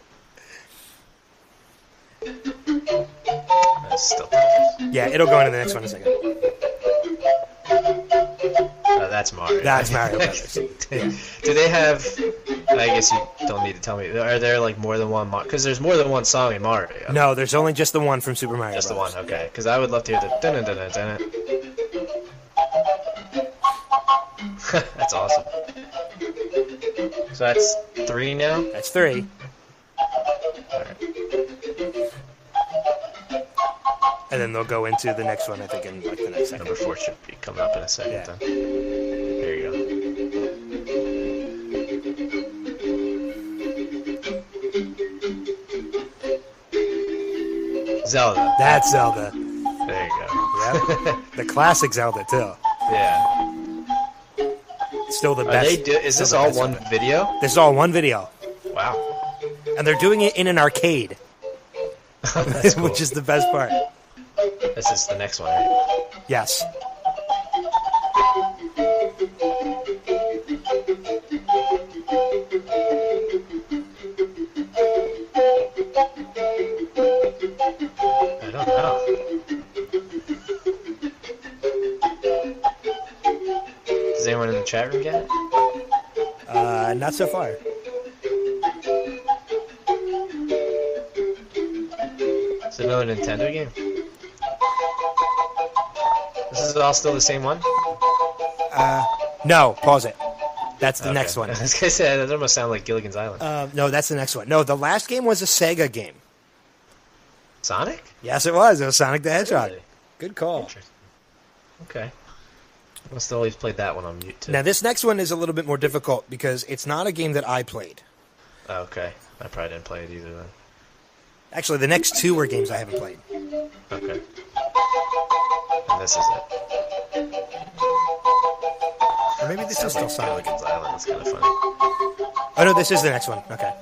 still Tetris. Yeah, it'll go into the next one in a second. Oh, that's Mario. That's Mario Brothers. Do they have... I guess you don't need to tell me. Are there like more than one Mario? Because there's more than one song in Mario. No, there's only just the one from Super Mario Just Brothers. the one, okay. Because I would love to hear the... dun-dun-dun-dun-dun. That's awesome. So that's 3 now? That's 3. Alright. And then they'll go into the next one, I think, in like the next second. Number 4 should be coming up in a second Yeah. then. There you go. Zelda. That's Zelda. There you go. Yep. The classic Zelda, too. Yeah. Still the Are best. is this all one video? This is all one video. Wow. And they're doing it in an arcade, That's cool. which is the best part. This is the next one, right? Yes. I don't know. Does anyone in the chat room get it? Not so far. Is it another Nintendo game? This is all still the same one? No, pause it. That's the Okay. next one. I was gonna say, that almost sound like Gilligan's Island. No, that's the next one. No, the last game was a Sega game. Sonic? Yes, it was. It was Sonic the Hedgehog. Really? Good call. Interesting. Okay. I must have always played that one on mute, too. Now, this next one is a little bit more difficult because it's not a game that I played. Oh, okay. I probably didn't play it either then. Actually, the next 2 were games I haven't played. Okay. And this is it. Or maybe this is still Sonic. Gilligan's Island. That's kind of funny. Oh, no, this is the next one. Okay.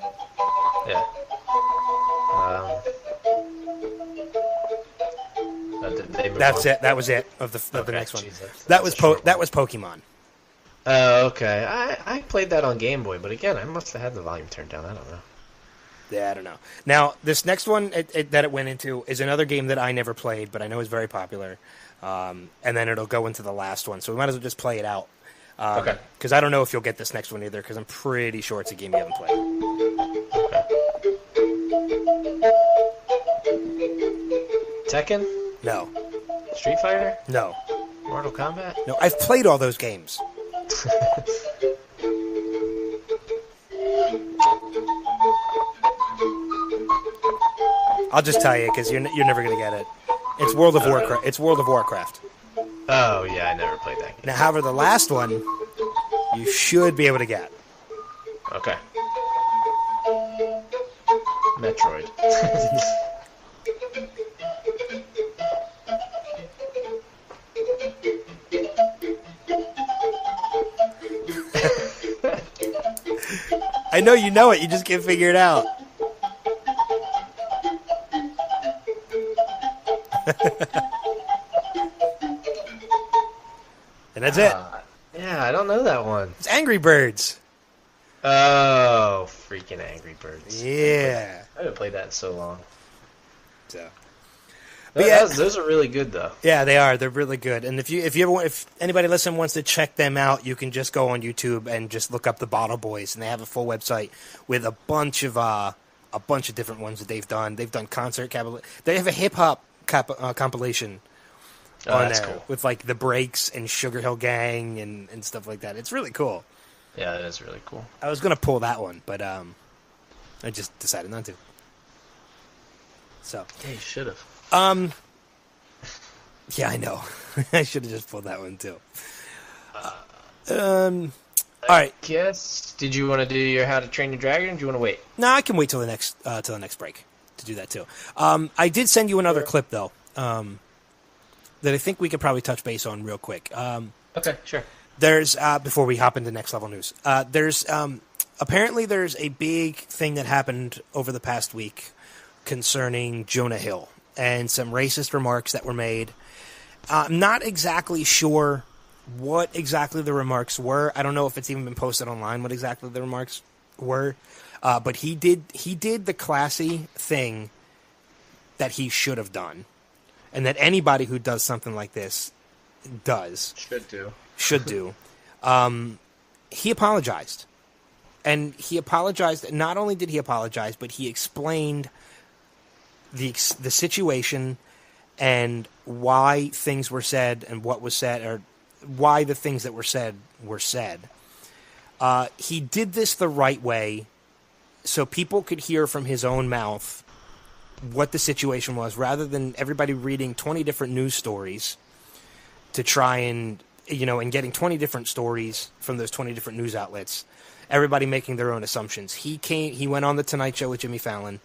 Yeah. Did they move That's on? it. That was it of the Okay, next one. geez, that's That was a short that was Pokemon. Oh, okay. I played that on Game Boy, but again, I must have had the volume turned down. I don't know. Yeah, I don't know. Now, this next one that it went into is another game that I never played, but I know is very popular. And then it'll go into the last one, so we might as well just play it out. Okay. Because I don't know if you'll get this next one either, because I'm pretty sure it's a game you haven't played. Tekken? No. Street Fighter? No. Mortal Kombat? No, I've played all those games. I'll just tell you, because you're never going to get it. It's World of Warcraft. It's World of Warcraft. Oh, yeah, I never played that game. Now, however, the last one, you should be able to get. Okay. Metroid. I know you know it, you just can't figure it out. And that's it. Yeah, I don't know that one. It's Angry Birds. Oh, freaking Angry Birds. Yeah. I haven't played that in so long. So. But yeah, those are really good, though. Yeah, they are. They're really good. And if anybody listening wants to check them out, you can just go on YouTube and just look up the Bottle Boys, and they have a full website with a bunch of different ones that they've done. They've done they have a hip hop compilation on there cool. with like the Breaks and Sugar Hill Gang and stuff like that. It's really cool. Yeah, it is really cool. I was gonna pull that one, but I just decided not to. So yeah, you should have. Yeah, I know. I should have just pulled that one too. All right. Guess. Did you want to do your How to Train Your Dragon? Or do you want to wait? No, I can wait till the next break to do that too. I did send you another clip though, that I think we could probably touch base on real quick. Okay, sure. There's before we hop into next level news. There's apparently there's a big thing that happened over the past week concerning Jonah Hill and some racist remarks that were made. I'm not exactly sure what exactly the remarks were. I don't know if it's even been posted online what exactly the remarks were. But he did the classy thing that he should have done, and that anybody who does something like this should do. He apologized, and he apologized. Not only did he apologize, but he explained the situation and why things were said and what was said, or why the things that were said were said. He did this the right way so people could hear from his own mouth what the situation was, rather than everybody reading 20 different news stories to try and, and getting 20 different stories from those 20 different news outlets, everybody making their own assumptions. He went on the Tonight Show with Jimmy Fallon,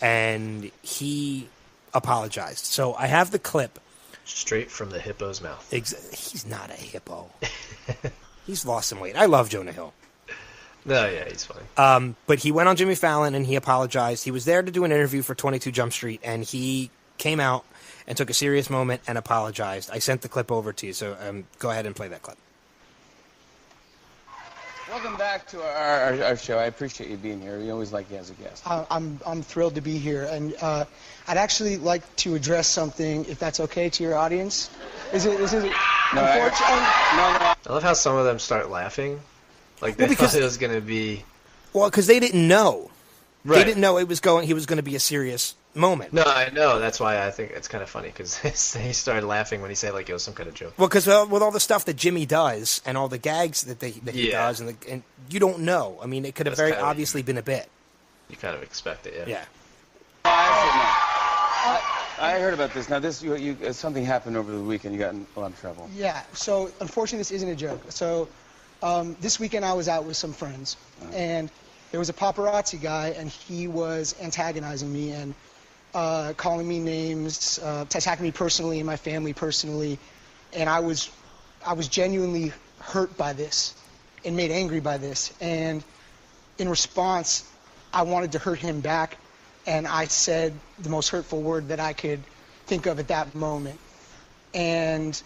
and he apologized. So I have the clip. Straight from the hippo's mouth. He's not a hippo. He's lost some weight. I love Jonah Hill. No, yeah, he's funny. But he went on Jimmy Fallon and he apologized. He was there to do an interview for 22 Jump Street, and he came out and took a serious moment and apologized. I sent the clip over to you, so go ahead and play that clip. Welcome back to our show. I appreciate you being here. We always like you as a guest. I'm thrilled to be here, and I'd actually like to address something, if that's okay, to your audience. Is it? No, I love how some of them start laughing, like they thought it was going to be. Well, because they didn't know. Right. They didn't know he was going to be a serious moment. No, I know. That's why I think it's kind of funny, because they started laughing when he said like it was some kind of joke. Well, because with all the stuff that Jimmy does and all the gags that he does, and you don't know. I mean, it could have very obviously been a bit. You kind of expect it, yeah. I heard about this. Now, something happened over the weekend. You got in a lot of trouble. Yeah. So, unfortunately, this isn't a joke. So, this weekend I was out with some friends, and there was a paparazzi guy, and he was antagonizing me and calling me names, attacking me personally and my family personally, and I was genuinely hurt by this and made angry by this. And in response, I wanted to hurt him back, and I said the most hurtful word that I could think of at that moment. And,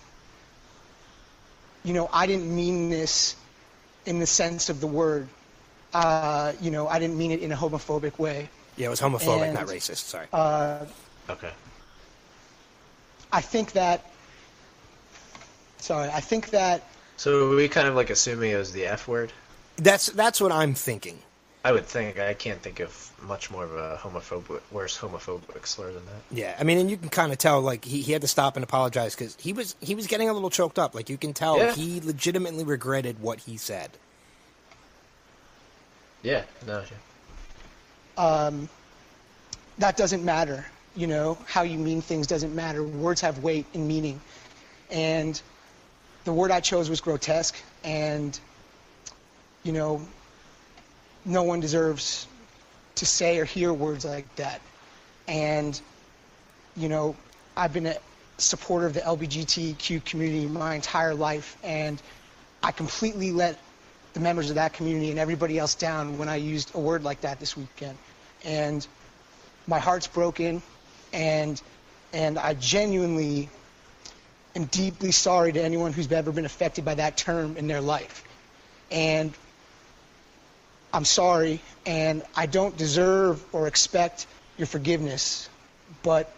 I didn't mean this in the sense of the word. I didn't mean it in a homophobic way. Yeah, it was homophobic, not racist. Sorry. Okay. I think that. So are we kind of like assuming it was the F word? That's what I'm thinking. I would think. I can't think of much more of a worse homophobic slur than that. Yeah, I mean, and you can kind of tell, like, he had to stop and apologize because he was getting a little choked up. Like, you can tell he legitimately regretted what he said. Yeah, no. That doesn't matter. How you mean things doesn't matter. Words have weight and meaning. And the word I chose was grotesque, and, no one deserves to say or hear words like that. And, I've been a supporter of the LGBTQ community my entire life, and I completely let the members of that community and everybody else down when I used a word like that this weekend. And my heart's broken, and And I genuinely am deeply sorry to anyone who's ever been affected by that term in their life. And I'm sorry, and I don't deserve or expect your forgiveness. But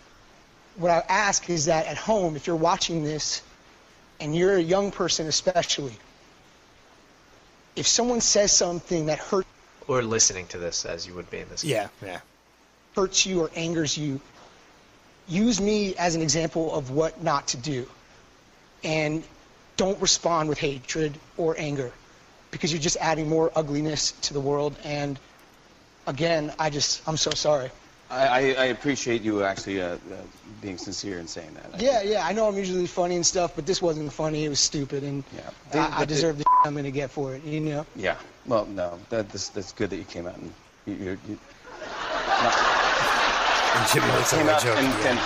what I ask is that at home, if you're watching this, and you're a young person especially, if someone says something that hurts Or listening to this as you would be in this. Yeah. hurts you or angers you, use me as an example of what not to do. And don't respond with hatred or anger, because you're just adding more ugliness to the world. And again, I'm so sorry. I appreciate you actually being sincere and saying that. Yeah, I know I'm usually funny and stuff, but this wasn't funny. It was stupid, and I deserve the I'm going to get for it, you know? Yeah. Well, no, that's good that you came out and you And Jimmy makes came a out joke. and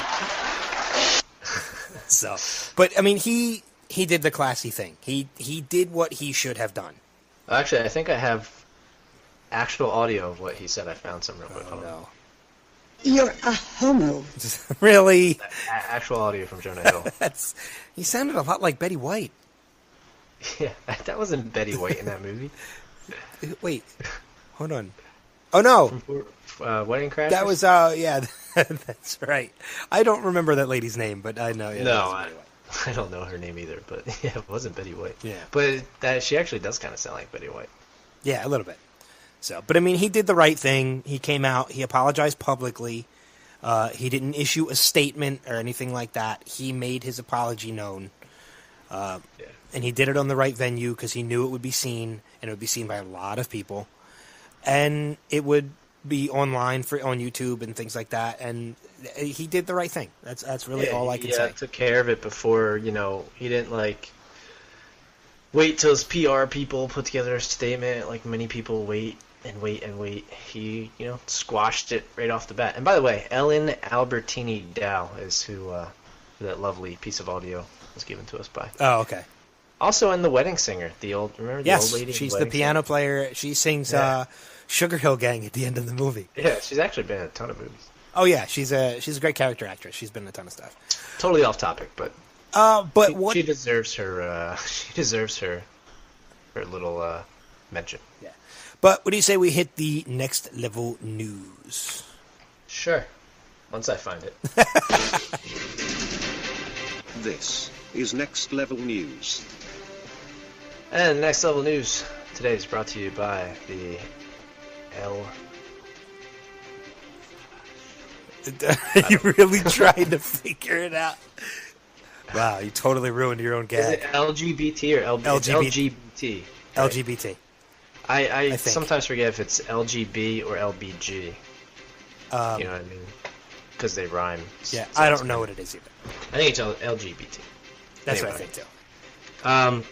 So, but I mean, he did the classy thing. He did what he should have done. Actually, I think I have actual audio of what he said. I found some real quick. Oh no. You're a homo. Really? Actual audio from Jonah Hill. He sounded a lot like Betty White. Yeah, that wasn't Betty White in that movie. Wait, hold on. Oh no, Wedding Crashers? that was yeah, that's right. I don't remember that lady's name, but I know. Yeah, No, I don't know her name either, but yeah, it wasn't Betty White. Yeah. But she actually does kind of sound like Betty White. Yeah, a little bit. So, but I mean, he did the right thing. He came out. He apologized publicly. He didn't issue a statement or anything like that. He made his apology known. And he did it on the right venue because he knew it would be seen, and it would be seen by a lot of people. And it would be online on YouTube and things like that. And he did the right thing. That's really all I can say. Yeah, took care of it before, he didn't wait till his PR people put together a statement. Like many people wait and wait and wait. He, squashed it right off the bat. And by the way, Ellen Albertini Dow is who that lovely piece of audio was given to us by. Oh, okay. Also in The Wedding Singer, old lady? Yes, she's the piano player. She sings Sugar Hill Gang at the end of the movie. Yeah, she's actually been in a ton of movies. Oh yeah, she's a great character actress. She's been in a ton of stuff. Totally off topic, but what she deserves her her little mention. Yeah. But what do you say we hit the next level news? Sure. Once I find it. This is Next Level News. And Next Level News today is brought to you by the Are you really trying to figure it out? Wow, you totally ruined your own gag. Is it LGBT or LGBT? LGBT. I sometimes forget if it's LGB or LBG. You know what I mean? Because they rhyme. Yeah, I don't know what it is either. I think it's LGBT. That's anyway. what I think too.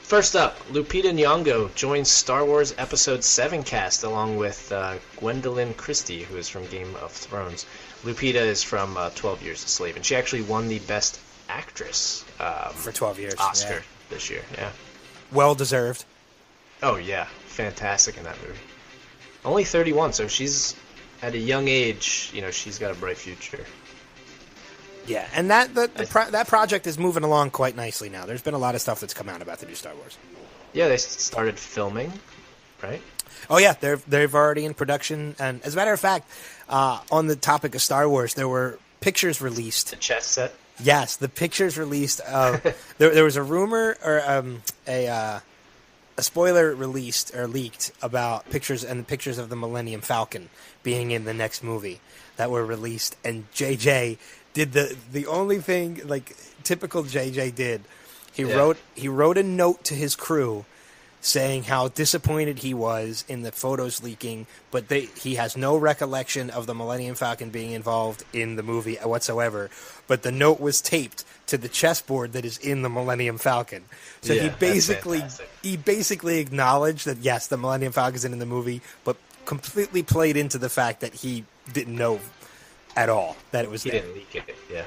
First up, Lupita Nyong'o joins Star Wars Episode 7 cast along with Gwendolyn Christie, who is from Game of Thrones. Lupita is from 12 Years a Slave, and she actually won the Best Actress for 12 Years Oscar this year. Yeah, well deserved. Oh yeah, fantastic in that movie. Only 31, so she's at a young age. She's got a bright future. Yeah, and that project is moving along quite nicely now. There's been a lot of stuff that's come out about the new Star Wars. Yeah, they started filming, right? Oh yeah, they've already in production. And as a matter of fact, on the topic of Star Wars, there were pictures released. The chess set. Yes, the pictures released. There was a rumor or a spoiler released or leaked about pictures of the Millennium Falcon being in the next movie that were released, and JJ did the only thing like typical JJ did. He wrote a note to his crew saying how disappointed he was in the photos leaking, but he has no recollection of the Millennium Falcon being involved in the movie whatsoever. But the note was taped to the chessboard that is in the Millennium Falcon. So he basically acknowledged that yes, the Millennium Falcon is in the movie, but completely played into the fact that he didn't know at all that it was there. He didn't leak it, yeah.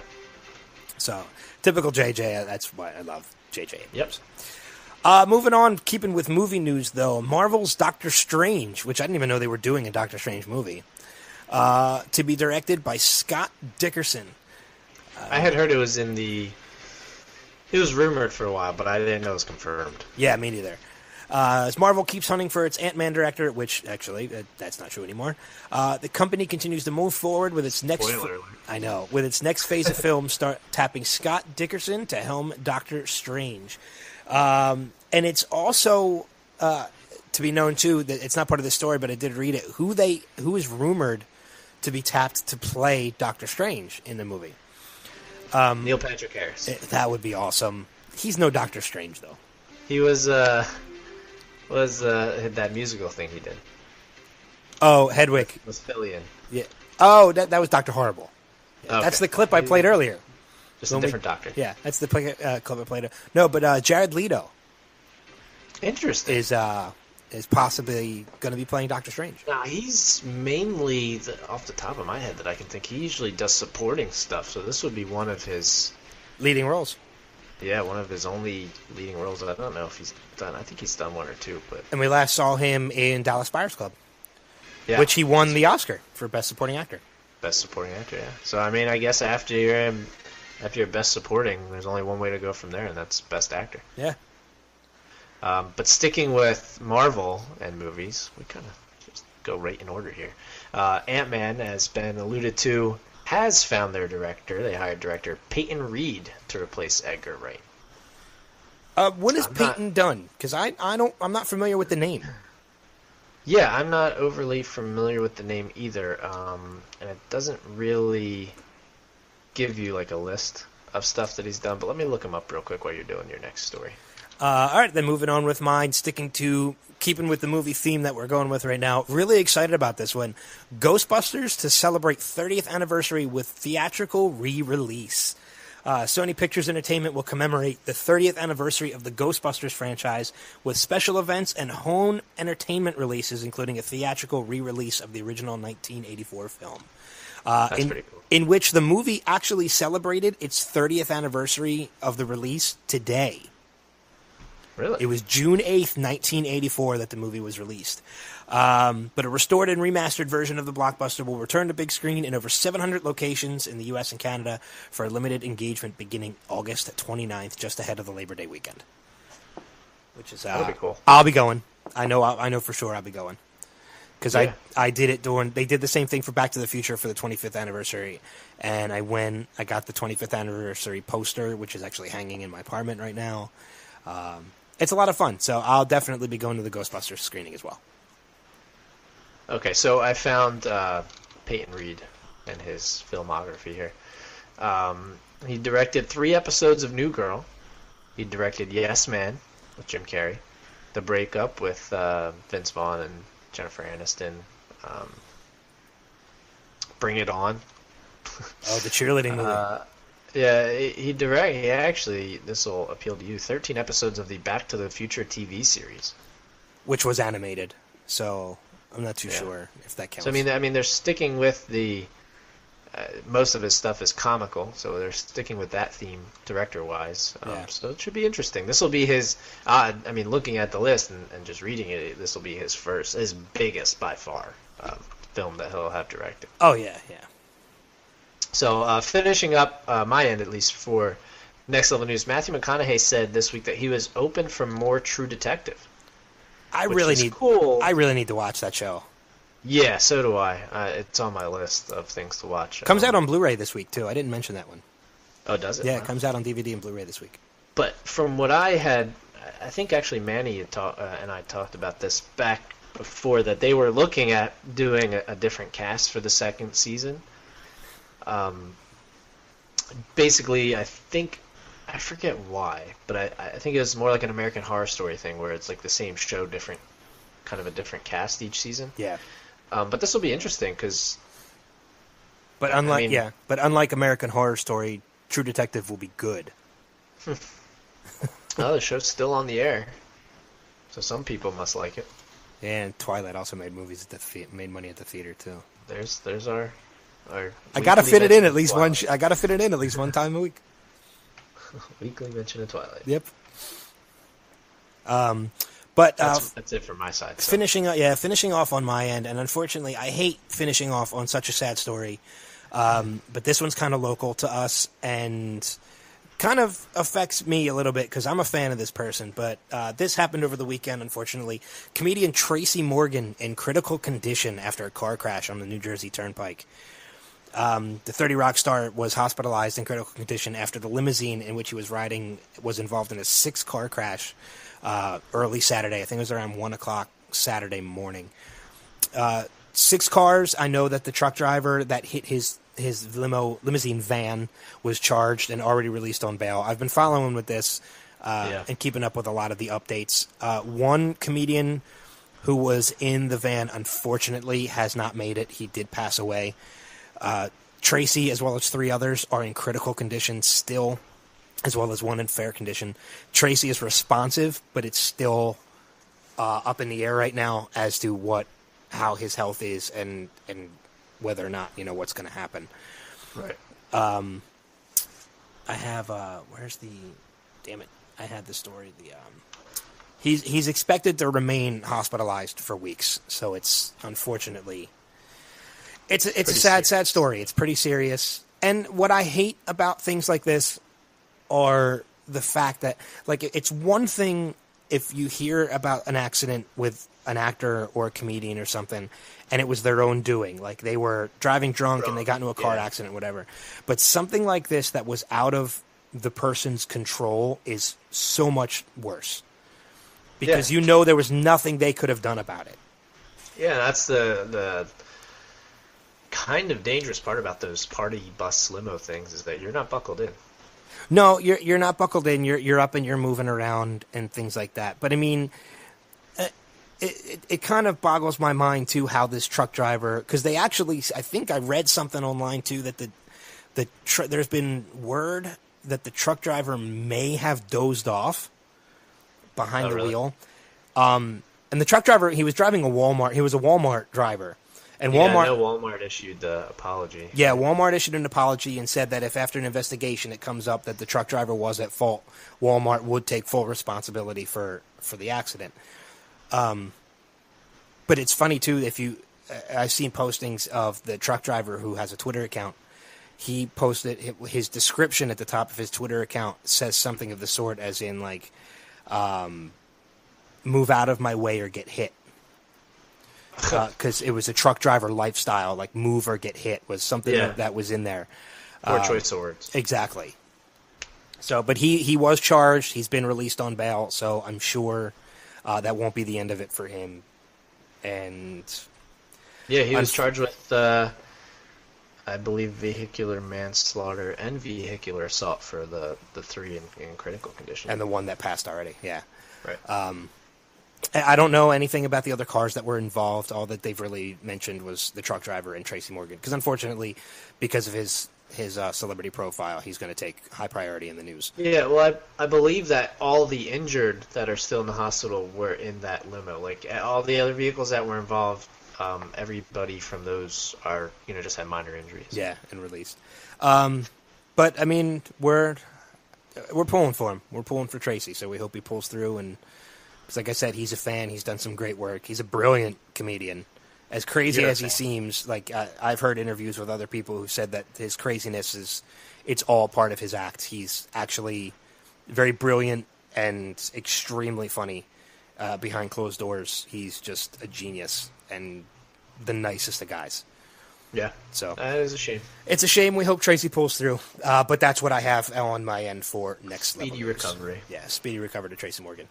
So, typical JJ, that's why I love JJ. Yep. Moving on, keeping with movie news, though, Marvel's Doctor Strange, which I didn't even know they were doing a Doctor Strange movie, to be directed by Scott Dickerson. I had heard it was in the. It was rumored for a while, but I didn't know it was confirmed. Yeah, me neither. As Marvel keeps hunting for its Ant-Man director, which actually that's not true anymore, the company continues to move forward with its next. With its next phase of film, start tapping Scott Dickerson to helm Doctor Strange, and it's also to be known too that it's not part of the story, but I did read it. Who is rumored to be tapped to play Doctor Strange in the movie? Neil Patrick Harris. That would be awesome. He's no Doctor Strange though. He was that musical thing he did. Oh, Hedwig. Was Fillion. Yeah. Oh, that was Dr. Horrible. Yeah, Okay. That's the clip I played earlier. Just a different doctor. Yeah, that's the clip I played. No, but Jared Leto. Interesting. Is possibly going to be playing Doctor Strange. Now, he's mainly, off the top of my head that I can think, he usually does supporting stuff, so this would be one of his... leading roles. Yeah, one of his only leading roles. I don't know if he's done. I think he's done one or two. But And we last saw him in Dallas Buyers Club, yeah, which he won the Oscar for Best Supporting Actor. Best Supporting Actor, yeah. So, I mean, I guess after you're Best Supporting, there's only one way to go from there, and that's Best Actor. Yeah. But sticking with Marvel and movies, we kind of just go right in order here. Ant-Man, as Ben alluded to, has found their director. They hired director Peyton Reed to replace Edgar Wright. When is Peyton done? Because I'm not familiar with the name. Yeah, I'm not overly familiar with the name either, and it doesn't really give you like a list of stuff that he's done. But let me look him up real quick while you're doing your next story. All right, then moving on with mine, keeping with the movie theme that we're going with right now. Really excited about this one. Ghostbusters to celebrate 30th anniversary with theatrical re-release. Sony Pictures Entertainment will commemorate the 30th anniversary of the Ghostbusters franchise with special events and home entertainment releases, including a theatrical re-release of the original 1984 film. That's pretty cool. In which the movie actually celebrated its 30th anniversary of the release today. Really? It was June 8th, 1984 that the movie was released. But a restored and remastered version of the blockbuster will return to big screen in over 700 locations in the U.S. and Canada for a limited engagement beginning August 29th, just ahead of the Labor Day weekend. Which is that'll be cool. I'll be going. I know for sure I'll be going. Because I did it they did the same thing for Back to the Future for the 25th anniversary. And I got the 25th anniversary poster, which is actually hanging in my apartment right now. It's a lot of fun, so I'll definitely be going to the Ghostbusters screening as well. Okay, so I found Peyton Reed and his filmography here. He directed 3 episodes of New Girl. He directed Yes Man with Jim Carrey, The Breakup with Vince Vaughn and Jennifer Aniston, Bring It On. Oh, the cheerleading movie. Yeah, he actually, this will appeal to you, 13 episodes of the Back to the Future TV series. Which was animated, so I'm not too sure if that counts. So, I mean, they're sticking with the, most of his stuff is comical, so they're sticking with that theme director-wise. So it should be interesting. This will be his, looking at the list and just reading it, this will be his biggest by far film that he'll have directed. Oh, yeah. So, finishing up my end, at least for Next Level News, Matthew McConaughey said this week that he was open for more True Detective. I really need to watch that show. Yeah, so do I. It's on my list of things to watch. Comes out on Blu-ray this week too. I didn't mention that one. Oh, does it? Yeah, it comes out on DVD and Blu-ray this week. But from what I think actually Manny and I talked about this back before, that they were looking at doing a different cast for the second season. Basically, I forget why, but I think it was more like an American Horror Story thing where it's like the same show, a different cast each season. Yeah. But this will be interesting because. But unlike American Horror Story, True Detective will be good. Oh, the show's still on the air, so some people must like it. And Twilight also made money at the theater too. There's our I gotta fit it in at least one. I gotta fit it in at least one time a week. Weekly mention of Twilight. Yep. But that's it from my side. So. Finishing off on my end, and unfortunately, I hate finishing off on such a sad story. But this one's kind of local to us and kind of affects me a little bit because I'm a fan of this person. But this happened over the weekend, unfortunately. Comedian Tracy Morgan in critical condition after a car crash on the New Jersey Turnpike. The 30 Rock star was hospitalized in critical condition after the limousine in which he was riding was involved in a 6-car crash early Saturday. I think it was around 1 o'clock Saturday morning. 6 cars. I know that the truck driver that hit his limousine van was charged and already released on bail. I've been following with this and keeping up with a lot of the updates. One comedian who was in the van, unfortunately, has not made it. He did pass away. Tracy, as well as 3 others, are in critical condition still, as well as one in fair condition. Tracy is responsive, but it's still up in the air right now as to how his health is and whether or not, what's going to happen. Right. I have, damn it, I had the story. He's expected to remain hospitalized for weeks, so it's unfortunately... It's a sad story. It's pretty serious. And what I hate about things like this are the fact that, it's one thing if you hear about an accident with an actor or a comedian or something, and it was their own doing. Like, they were driving drunk and they got into a car accident, whatever. But something like this that was out of the person's control is so much worse. Because there was nothing they could have done about it. Yeah, that's the kind of dangerous part about those party bus limo things is that you're not buckled in. No, you're not buckled in. You're up and you're moving around and things like that. But I mean, it kind of boggles my mind too how this truck driver, because they actually, I think I read something online too that there's been word that the truck driver may have dozed off behind the wheel. And the truck driver, he was driving a Walmart. He was a Walmart driver. And I know Walmart issued the apology. Yeah, Walmart issued an apology and said that if after an investigation it comes up that the truck driver was at fault, Walmart would take full responsibility for the accident. But it's funny too, I've seen postings of the truck driver who has a Twitter account. He posted his description at the top of his Twitter account says something of the sort as in move out of my way or get hit. Because it was a truck driver lifestyle, like move or get hit was something that was in there. Poor choice of words. Exactly. So, but he was charged. He's been released on bail, so I'm sure that won't be the end of it for him. And he was charged with, I believe, vehicular manslaughter and vehicular assault for the 3 in critical condition. And the one that passed already, yeah. Right. I don't know anything about the other cars that were involved. All that they've really mentioned was the truck driver and Tracy Morgan. Because unfortunately, because of his celebrity profile, he's going to take high priority in the news. Yeah, well, I believe that all the injured that are still in the hospital were in that limo. Like, all the other vehicles that were involved, everybody from those are, just had minor injuries. Yeah, and released. But, I mean, we're pulling for him. We're pulling for Tracy, so we hope he pulls through and... Because, like I said, he's a fan. He's done some great work. He's a brilliant comedian. As crazy as he seems, I've heard interviews with other people who said that his craziness it's all part of his act. He's actually very brilliant and extremely funny behind closed doors. He's just a genius and the nicest of guys. Yeah, so that is a shame. It's a shame. We hope Tracy pulls through. But that's what I have on my end for next level. Speedy recovery. Yeah, speedy recovery to Tracy Morgan.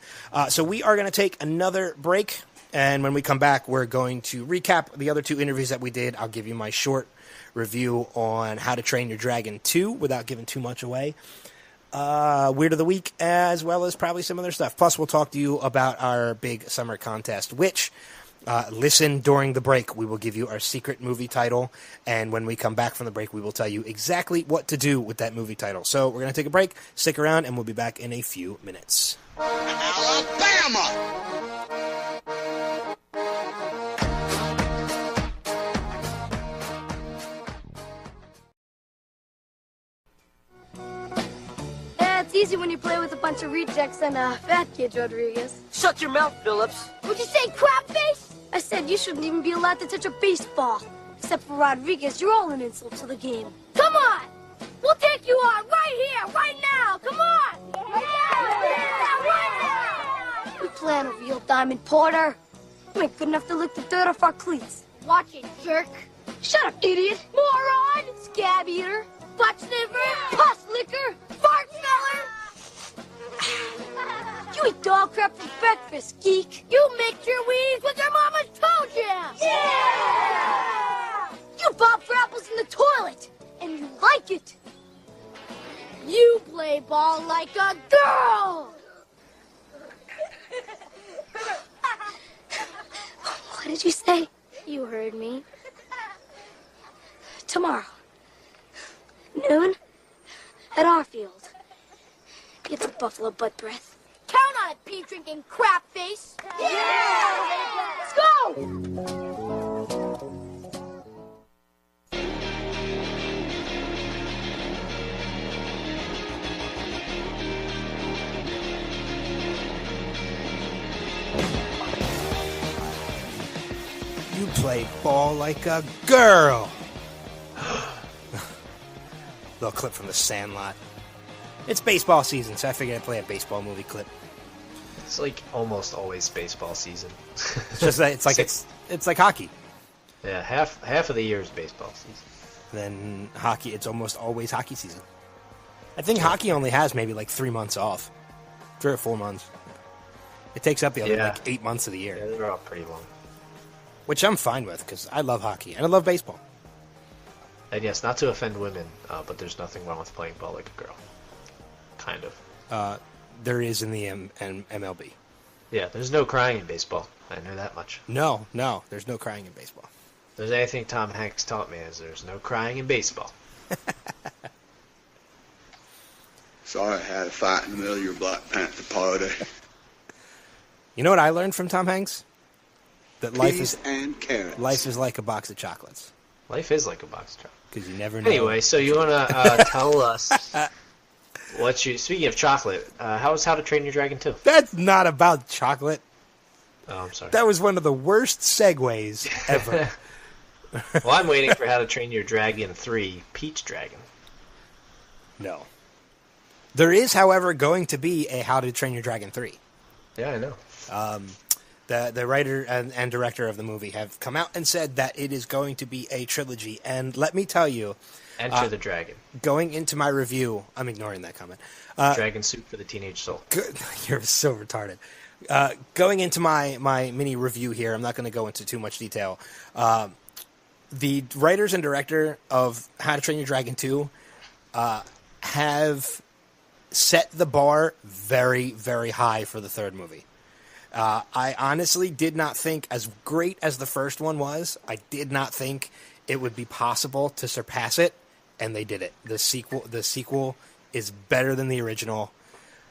So we are going to take another break, and when we come back, we're going to recap the other 2 interviews that we did. I'll give you my short review on How to Train Your Dragon 2 without giving too much away. Weird of the Week, as well as probably some other stuff. Plus, we'll talk to you about our big summer contest, which... listen during the break. We will give you our secret movie title, and when we come back from the break, we will tell you exactly what to do with that movie title. So we're going to take a break. Stick around, and we'll be back in a few minutes. Alabama! It's easy when you play with a bunch of rejects and fat kids, Rodriguez. Shut your mouth, Phillips. What'd you say, crap face? I said you shouldn't even be allowed to touch a baseball. Except for Rodriguez, you're all an insult to the game. Come on! We'll take you on right here, right now! Come on! Right now! We plan a real Diamond Porter. You ain't good enough to lick the dirt off our cleats. Watch it, jerk. Shut up, idiot. Moron! Scab eater. Butt sniffer. Pus licker. Fart smeller. You eat dog crap for breakfast, geek. You mix your weeds with your mama's toe jam. Yeah! You bob for apples in the toilet, and you like it. You play ball like a girl. What did you say? You heard me. Tomorrow, noon, at our field. Get the buffalo butt breath. Count on it, pee-drinking crap face. Yeah! Let's go! You play ball like a girl. Little clip from The Sandlot. It's baseball season, so I figured I'd play a baseball movie clip. It's like almost always baseball season. It's just that it's like hockey. Yeah, half of the year is baseball season. Then hockey, it's almost always hockey season. I think hockey only has maybe like 3 months off. 3 or 4 months. It takes up the other like 8 months of the year. Yeah, they're all pretty long. Which I'm fine with, because I love hockey, and I love baseball. And yes, not to offend women, but there's nothing wrong with playing ball like a girl. Kind of. There is in the MLB. Yeah, there's no crying in baseball. I know that much. No, there's no crying in baseball. If there's anything Tom Hanks taught me is there's no crying in baseball. Sorry I had a fight in the middle of your Black Panther party. You know what I learned from Tom Hanks? That Peas and carrots. Life is like a box of chocolates. Life is like a box of chocolates. Because you never know. Anyway, so you want to tell us speaking of chocolate, how was How to Train Your Dragon 2? That's not about chocolate. Oh, I'm sorry. That was one of the worst segues ever. Well, I'm waiting for How to Train Your Dragon 3, Peach Dragon. No. There is, however, going to be a How to Train Your Dragon 3. Yeah, I know. The writer and director of the movie have come out and said that it is going to be a trilogy. And let me tell you... Enter the Dragon. Going into my review... I'm ignoring that comment. Dragon Soup for the Teenage Soul. Good. You're so retarded. Going into my mini review here, I'm not going to go into too much detail. The writers and director of How to Train Your Dragon 2 have set the bar very, very high for the third movie. I honestly did not think, as great as the first one was, I did not think it would be possible to surpass it, and they did it. The sequel is better than the original.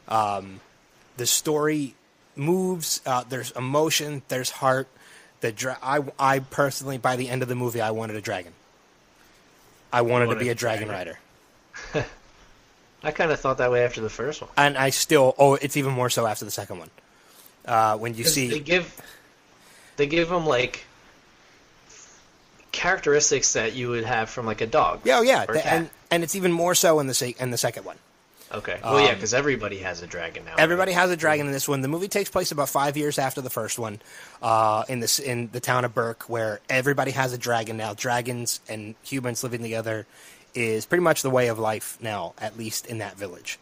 The story moves. There's emotion. There's heart. I personally, by the end of the movie, I wanted a dragon. I wanted to be a dragon rider. I kind of thought that way after the first one. And I still... Oh, it's even more so after the second one. When you see... They give them, like, characteristics that you would have from, like, a dog. Yeah, and it's even more so in the second one. Okay. Well, yeah, because everybody has a dragon now. Everybody has a dragon in this one. The movie takes place about 5 years after the first one, in the town of Burke, where everybody has a dragon now. Dragons and humans living together is pretty much the way of life now, at least in that village.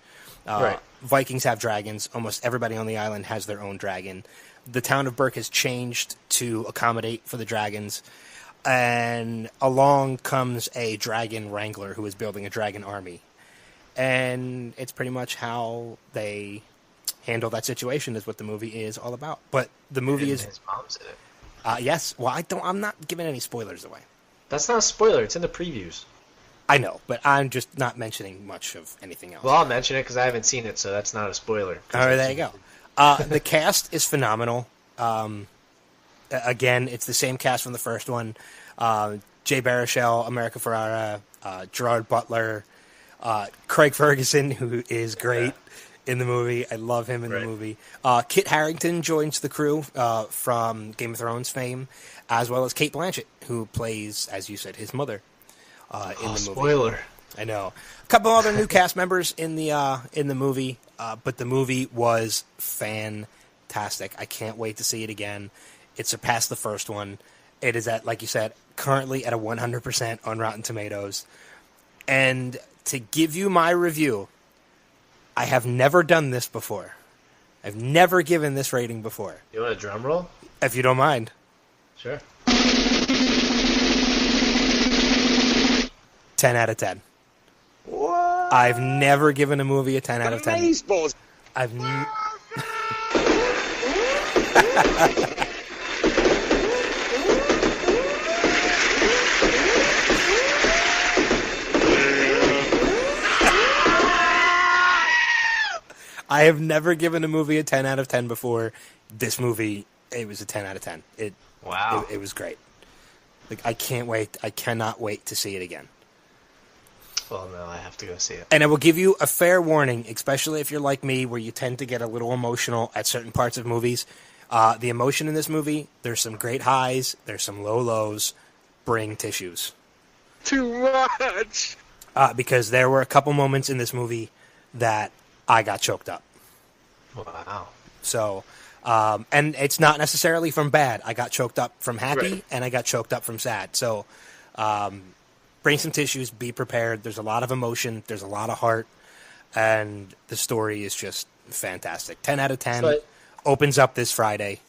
Right. Vikings have dragons. Almost everybody on the island has their own dragon. The town of Burke has changed to accommodate for the dragons. And along comes a dragon wrangler who is building a dragon army. And it's pretty much how they handle that situation is what the movie is all about. But the movie is... His mom's in it. Yes. Well, I'm not giving any spoilers away. That's not a spoiler. It's in the previews. I know, but I'm just not mentioning much of anything else. Well, I'll mention it because I haven't seen it, so that's not a spoiler. All right, there you go. The cast is phenomenal. Again, it's the same cast from the first one. Jay Baruchel, America Ferrera, Gerard Butler, Craig Ferguson, who is great in the movie. I love him in the movie. Kit Harington joins the crew from Game of Thrones fame, as well as Cate Blanchett, who plays, as you said, his mother in the movie. Spoiler. I know. A couple other new cast members in the movie, but the movie was fantastic. I can't wait to see it again. It surpassed the first one. It is at, like you said, currently at a 100% on Rotten Tomatoes. And to give you my review, I have never done this before. I've never given this rating before. You want a drum roll? If you don't mind. Sure. 10 out of 10. What? I've never given a movie a 10 out of 10. I have never given a movie a 10 out of 10 before. This movie, it was a 10 out of 10. Wow. It was great. Like, I can't wait. I cannot wait to see it again. Well, no, I have to go see it. And I will give you a fair warning, especially if you're like me, where you tend to get a little emotional at certain parts of movies. The emotion in this movie, there's some great highs, there's some low lows. Bring tissues. Too much! Because there were a couple moments in this movie that I got choked up. Wow. So, and it's not necessarily from bad. I got choked up from happy, and I got choked up from sad. So, bring some tissues, be prepared. There's a lot of emotion, there's a lot of heart, and the story is just fantastic. 10 out of 10. So opens up this Friday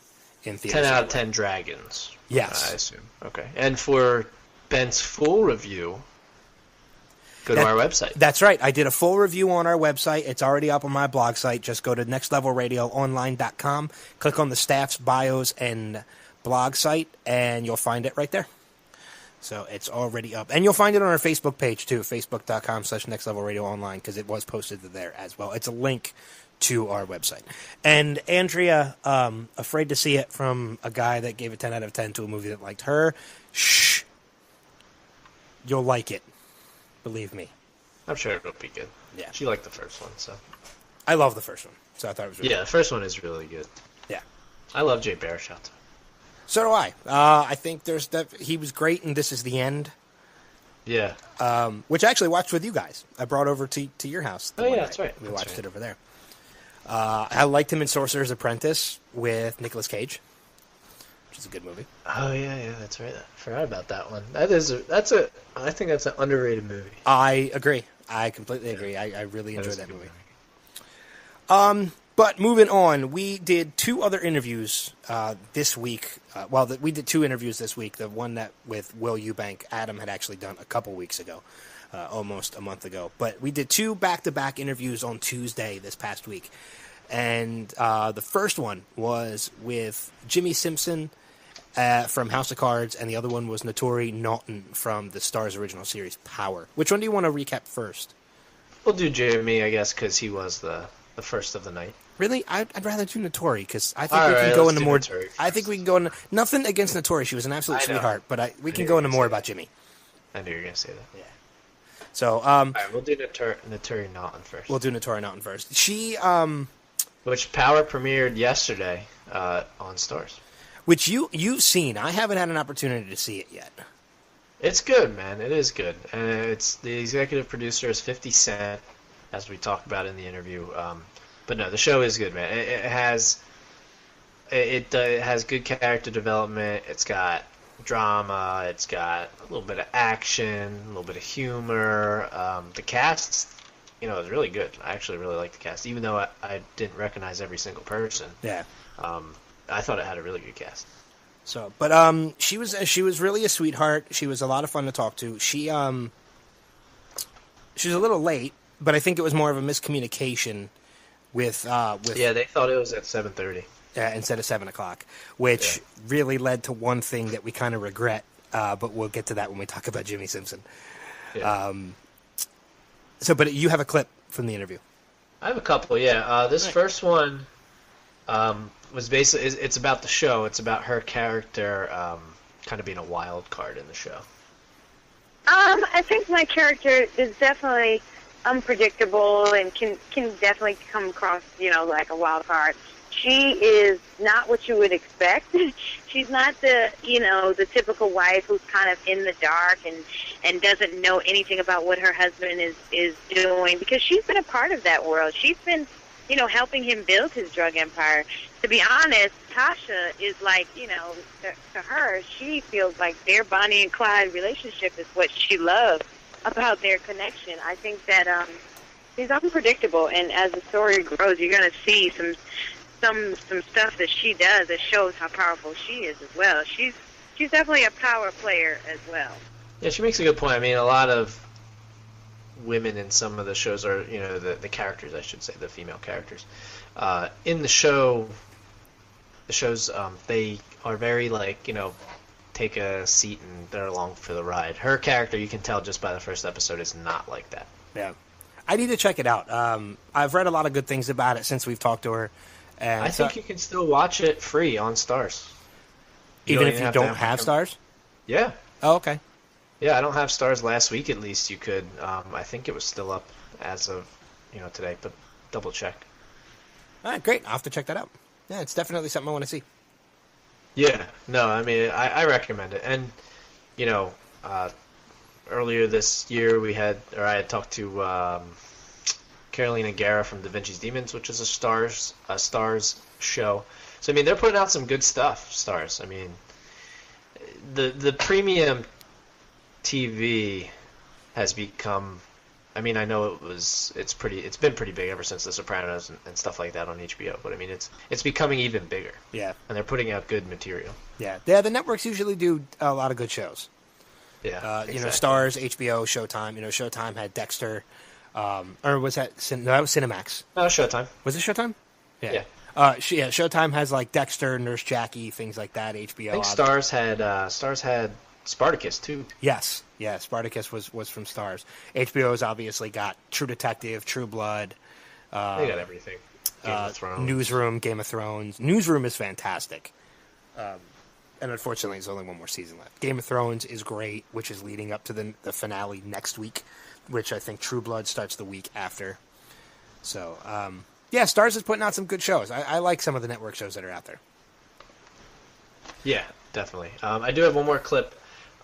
in theaters. 10 out of 10 dragons. Yes. I assume. Okay. And for Ben's full review, go to our website. That's right. I did a full review on our website. It's already up on my blog site. Just go to nextlevelradioonline.com, click on the staff's bios and blog site, and you'll find it right there. So it's already up. And you'll find it on our Facebook page, too, facebook.com/nextlevelradioonline, because it was posted there as well. It's a link to our website. And Andrea, afraid to see it from a guy that gave a 10 out of 10 to a movie that liked her. Shh. You'll like it. Believe me. I'm sure it'll be good. Yeah. She liked the first one, so. I love the first one, so I thought it was really good. The first one is really good. Yeah. I love Jay Baruchel. So do I. I think he was great in This Is the End. Yeah. Which I actually watched with you guys. I brought over to your house. Oh, yeah, that's right. We watched it over there. I liked him in Sorcerer's Apprentice with Nicolas Cage, which is a good movie. Oh, yeah, that's right. I forgot about that one. I think that's an underrated movie. I agree. I completely agree. I really enjoyed that movie. But moving on, we did two other interviews this week. We did two interviews this week. The one that with Will Eubank, Adam had actually done a couple weeks ago, almost a month ago. But we did two back-to-back interviews on Tuesday this past week. And the first one was with Jimmi Simpson from House of Cards, and the other one was Naturi Naughton from the Starz original series Power. Which one do you want to recap first? We'll do Jimmy, I guess, because he was the first of the night. Really? I'd rather do Naturi, because I think we can go into more. Naturi. I think we can go into nothing against Naturi. She was an absolute sweetheart, but we can go into more about Jimmy. I knew you were going to say that. Yeah. So, all right, we'll do Naturi Naughton first. We'll do Naturi Naughton first. She, which Power premiered yesterday on Starz. Which you've seen. I haven't had an opportunity to see it yet. It's good, man. It is good. And it's the executive producer is 50 Cent, as we talked about in the interview. But no, the show is good, man. It has good character development. It's got drama. It's got a little bit of action, a little bit of humor. The cast, is really good. I actually really like the cast, even though I didn't recognize every single person. Yeah. I thought it had a really good cast. So, but she was really a sweetheart. She was a lot of fun to talk to. She was a little late, but I think it was more of a miscommunication with yeah, they thought it was at 7:30 instead of 7:00, which really led to one thing that we kind of regret. But we'll get to that when we talk about Jimmi Simpson. Yeah. But you have a clip from the interview. I have a couple. Yeah. This first one was basically it's about the show. It's about her character kind of being a wild card in the show. I think my character is definitely unpredictable and can definitely come across, like a wild card. She is not what you would expect. She's not the typical wife who's kind of in the dark and doesn't know anything about what her husband is doing, because she's been a part of that world. She's been, helping him build his drug empire. To be honest, Tasha is like, to her, she feels like their Bonnie and Clyde relationship is what she loves about their connection. I think that she's unpredictable, and as the story grows, you're going to see some stuff that she does that shows how powerful she is as well. She's definitely a power player as well. Yeah, she makes a good point. I mean, a lot of women in some of the shows are, the characters, I should say, the female characters. In the shows, they are very, take a seat and they're along for the ride. Her character, you can tell just by the first episode, is not like that. Yeah. I need to check it out. I've read a lot of good things about it since we've talked to her. And I think you can still watch it free on Stars. Even if you don't have Stars? Yeah. Oh, okay. Yeah, I don't have Stars. Last week, at least, you could. I think it was still up as of, today, but double check. All right, great. I'll have to check that out. Yeah, it's definitely something I want to see. Yeah. No, I mean, I recommend it. And, earlier this year, I had talked to Carolina Guerra from Da Vinci's Demons, which is a Stars show. So, I mean, they're putting out some good stuff, Stars. I mean, the premium TV has become, I mean, I know it's been pretty big ever since The Sopranos and stuff like that on HBO, but I mean, it's becoming even bigger. Yeah. And they're putting out good material. Yeah. Yeah, the networks usually do a lot of good shows. Yeah. Exactly. Stars, HBO, Showtime. Showtime had Dexter. Or was that? No, that was Cinemax. No, Showtime. Was it Showtime? Yeah. Showtime has like Dexter, Nurse Jackie, things like that. HBO. I think Stars had Spartacus too. Yes. Yeah. Spartacus was from Stars. HBO's obviously got True Detective, True Blood. They got everything. Game of Thrones. Newsroom, Game of Thrones. Newsroom is fantastic. And unfortunately, there's only one more season left. Game of Thrones is great, which is leading up to the finale next week, which I think True Blood starts the week after. So, Stars is putting out some good shows. I like some of the network shows that are out there. Yeah, definitely. I do have one more clip.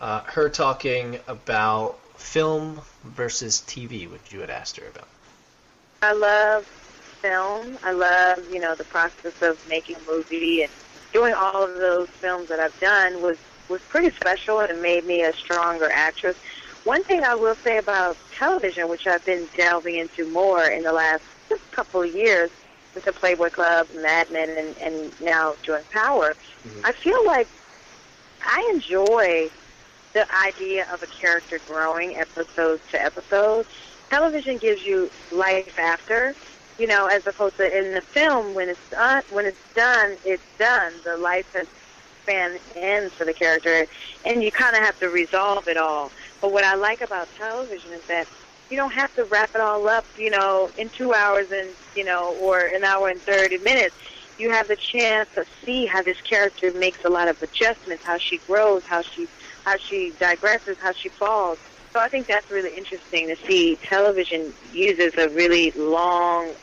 Her talking about film versus TV, which you had asked her about. I love film. I love, the process of making a movie, and doing all of those films that I've done was pretty special and made me a stronger actress. One thing I will say about television, which I've been delving into more in the last couple of years with the Playboy Club, Mad Men, and now doing Power, I feel like I enjoy the idea of a character growing episode to episode. Television gives you life after, as opposed to in the film, when it's done, it's done. The lifespan ends for the character, and you kind of have to resolve it all. But what I like about television is that you don't have to wrap it all up, in 2 hours and, or an hour and 30 minutes. You have the chance to see how this character makes a lot of adjustments, how she grows, how she digresses, how she falls. So I think that's really interesting to see. Television uses a really long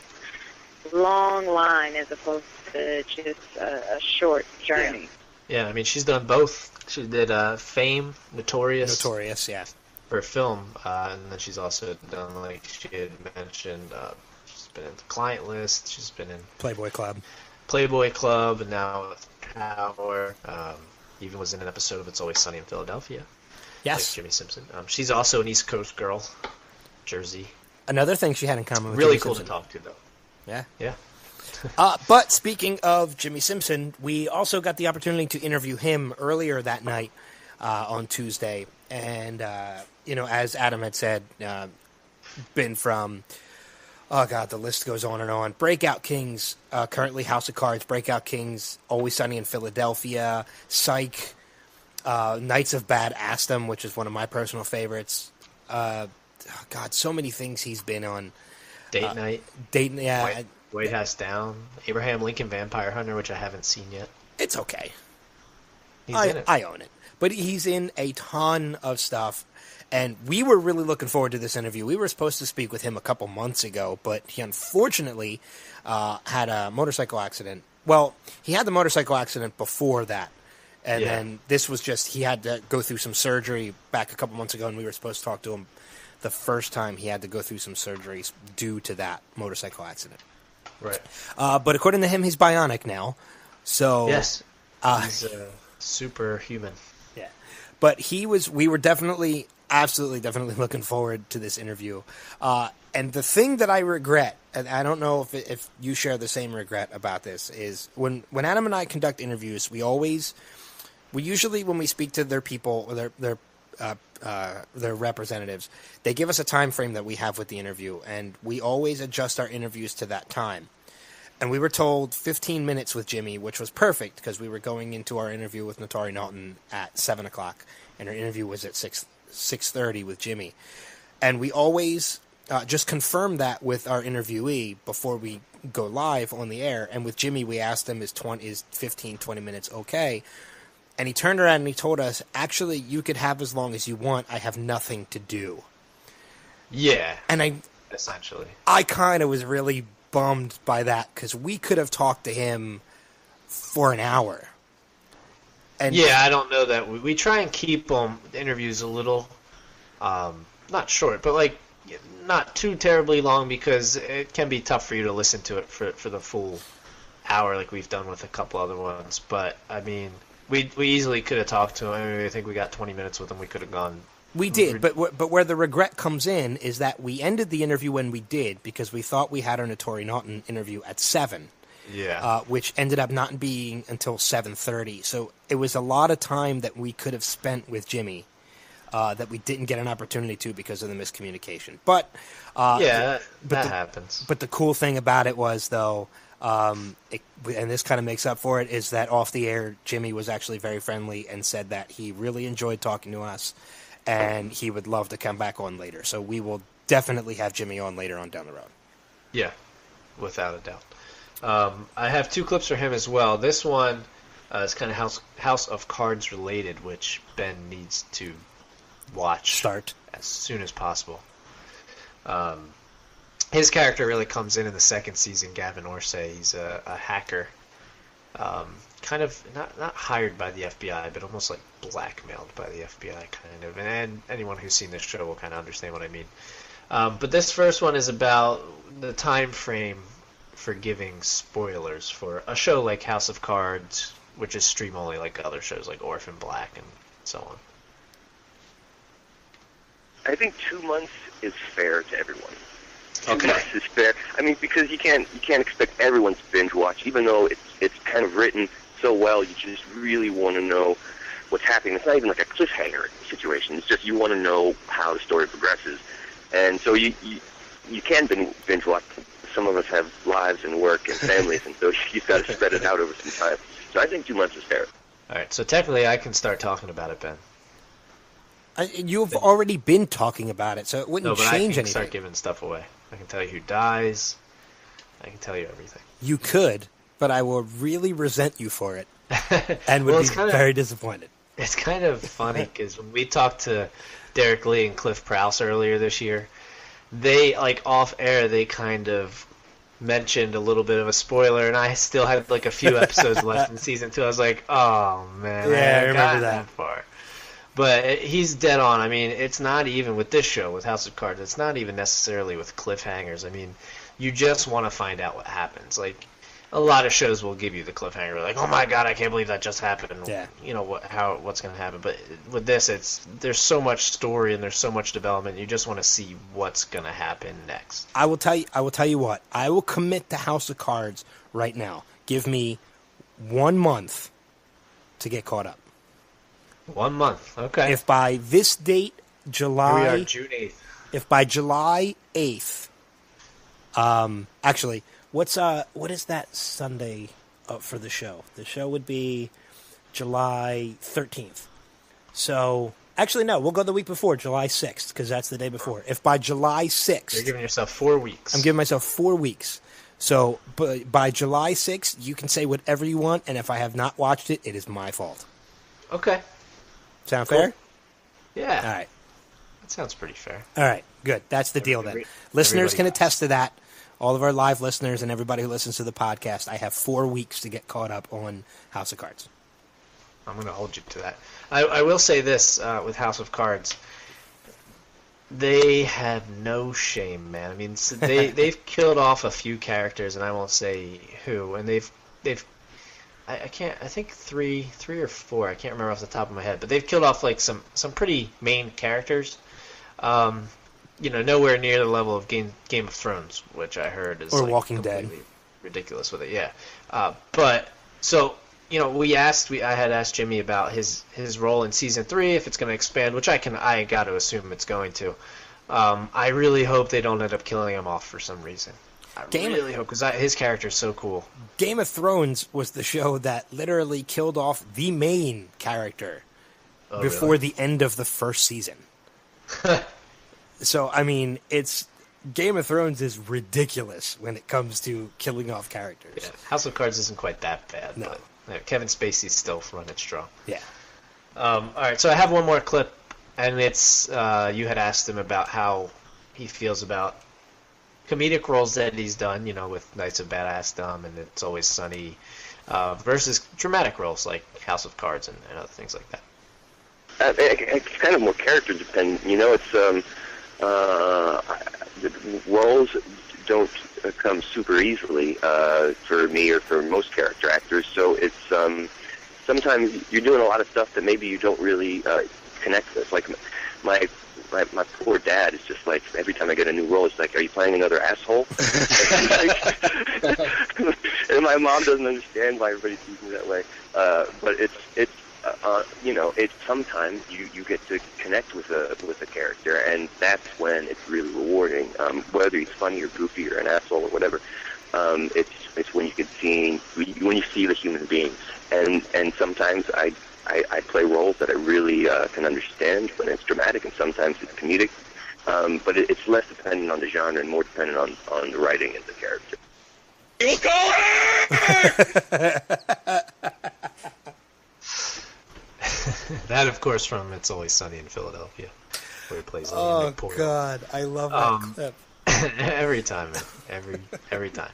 line as opposed to just a short journey. Yeah, I mean, she's done both. She did Fame, Notorious, yeah, for film, and then she's also done, like she had mentioned, she's been in The Client List, she's been in Playboy Club, and now Power. Even was in an episode of It's Always Sunny in Philadelphia. Yes, like Jimmi Simpson. She's also an East Coast girl, Jersey. Another thing she had in common with really Jimmi cool Simpson. To talk to, though. Yeah. But speaking of Jimmi Simpson, we also got the opportunity to interview him earlier that night on Tuesday. And, as Adam had said, been from, the list goes on and on. Breakout Kings, currently House of Cards, Breakout Kings, Always Sunny in Philadelphia, Psych, Knights of Bad Aston, which is one of my personal favorites. So many things he's been on. Date Night. White House Down, Abraham Lincoln Vampire Hunter, which I haven't seen yet. It's okay. He's in it. I own it. but he's in a ton of stuff. And we were really looking forward to this interview. We were supposed to speak with him a couple months ago, but he unfortunately had a motorcycle accident. Well, he had the motorcycle accident before that. And then this was just, he had to go through some surgery back a couple months ago, and we were supposed to talk to him the first time he had to go through some surgeries due to that motorcycle accident. Right. But according to him, he's bionic now. So yes, he's superhuman. Yeah. But we were definitely looking forward to this interview. And the thing that I regret, and I don't know if you share the same regret about this, is when Adam and I conduct interviews, we usually, when we speak to their people, or their representatives, they give us a time frame that we have with the interview, and we always adjust our interviews to that time. And we were told 15 minutes with Jimmy, which was perfect because we were going into our interview with Naturi Naughton at 7 o'clock, and our interview was at 6:30 with Jimmy. And we always just confirm that with our interviewee before we go live on the air. And with Jimmy, we asked him, is 15, 20 minutes okay? And he turned around and he told us, actually, you could have as long as you want. I have nothing to do. Yeah. And essentially, I kind of was really bummed by that because we could have talked to him for an hour. And yeah, I don't know that we try and keep the interviews a little, not short, but like not too terribly long because it can be tough for you to listen to it for the full hour like we've done with a couple other ones. But I mean, we easily could have talked to him. I mean, I think we got 20 minutes with him. We could have gone. We did, but where the regret comes in is that we ended the interview when we did because we thought we had our Naturi Naughton interview at 7. Yeah. Which ended up not being until 7:30. So it was a lot of time that we could have spent with Jimmy that we didn't get an opportunity to because of the miscommunication. But that happens. But the cool thing about it was, though, and this kind of makes up for it, is that off the air, Jimmy was actually very friendly and said that he really enjoyed talking to us and he would love to come back on later. So we will definitely have Jimmy on later on down the road. Yeah, without a doubt. I have 2 clips for him as well. This one is kind of House of Cards related, which Ben needs to start as soon as possible. His character really comes in the second season, Gavin Orsay. He's a hacker, kind of not hired by the FBI, but almost like blackmailed by the FBI, kind of. And anyone who's seen this show will kind of understand what I mean. But this first one is about the time frame for giving spoilers for a show like House of Cards, which is stream only like other shows like Orphan Black and so on. I think 2 months is fair to everyone. 2 Okay. months is fair. I mean, because you can't expect everyone to binge watch, even though it's kind of written so well. You just really want to know what's happening. It's not even like a cliffhanger situation. It's just you want to know how the story progresses, and so you can binge watch. Some of us have lives and work and families, and so you've got to spread it out over some time. So I think 2 months is fair. All right, so technically I can start talking about it, Ben. You've already been talking about it, so it wouldn't change I can anything. start giving stuff away. I can tell you who dies. I can tell you everything. You could, but I will really resent you for it, and would Well, be very disappointed. It's kind of funny because when we talked to Derek Lee and Cliff Prowse earlier this year, they, like, off air, they kind of mentioned a little bit of a spoiler, and I still had, like, a few episodes left in season 2. I was like, oh, man. Yeah, I remember got that. far. But he's dead on. I mean, it's not even with this show, with House of Cards, it's not even necessarily with cliffhangers. I mean, you just want to find out what happens. Like, a lot of shows will give you the cliffhanger, like, oh my god, I can't believe that just happened. Yeah. You know, what's going to happen. But with this, there's so much story and there's so much development, you just want to see what's going to happen next. I will tell you what. I will commit to House of Cards right now. Give me 1 month to get caught up. 1 month, okay. If by this date, July... Here we are, June 8th. If by July 8th... actually, what is that Sunday for the show? The show would be July 13th. So... Actually, no, we'll go the week before, July 6th, because that's the day before. If by July 6th... You're giving yourself 4 weeks. I'm giving myself 4 weeks. So by July 6th, you can say whatever you want, and if I have not watched it, it is my fault. Okay. Sound Cool. fair? Yeah. All right. That sounds pretty fair. All right. Good. That's the deal then. Listeners can attest to that. All of our live listeners and everybody who listens to the podcast, I have 4 weeks to get caught up on House of Cards. I'm going to hold you to that. I will say this with House of Cards. They have no shame, man. I mean, they've killed off a few characters, and I won't say who. And I think three or four. I can't remember off the top of my head, but they've killed off like some pretty main characters. Nowhere near the level of Game of Thrones, which I heard is or Walking Dead. Ridiculous with it. Yeah, but so. I had asked Jimmy about his role in season 3, if it's going to expand, which I got to assume it's going to. I really hope they don't end up killing him off for some reason. I really hope, because his character is so cool. Game of Thrones was the show that literally killed off the main character before the end of the first season. So, I mean, Game of Thrones is ridiculous when it comes to killing off characters. Yeah, House of Cards isn't quite that bad, no. But Kevin Spacey's still running strong. Yeah. All right, so I have one more clip, and it's you had asked him about how he feels about comedic roles that he's done, with Knights of Badassdom and It's Always Sunny, versus dramatic roles like House of Cards and other things like that. It's kind of more character dependent. The roles don't come super easily for me or for most character actors. So it's sometimes you're doing a lot of stuff that maybe you don't really connect with. Like my poor dad is just like, every time I get a new role, it's like, are you playing another asshole? And my mom doesn't understand why everybody sees me that way. But it's sometimes you get to connect with a character, and that's when it's really rewarding. Whether he's funny or goofy or an asshole or whatever, it's when you see the human beings. And sometimes I play roles that I really can understand when it's dramatic, and sometimes it's comedic. But it's less dependent on the genre and more dependent on the writing and the character. You go That, of course, from It's Always Sunny in Philadelphia, where he plays. Oh God, I love that clip. Every time, man. Every time.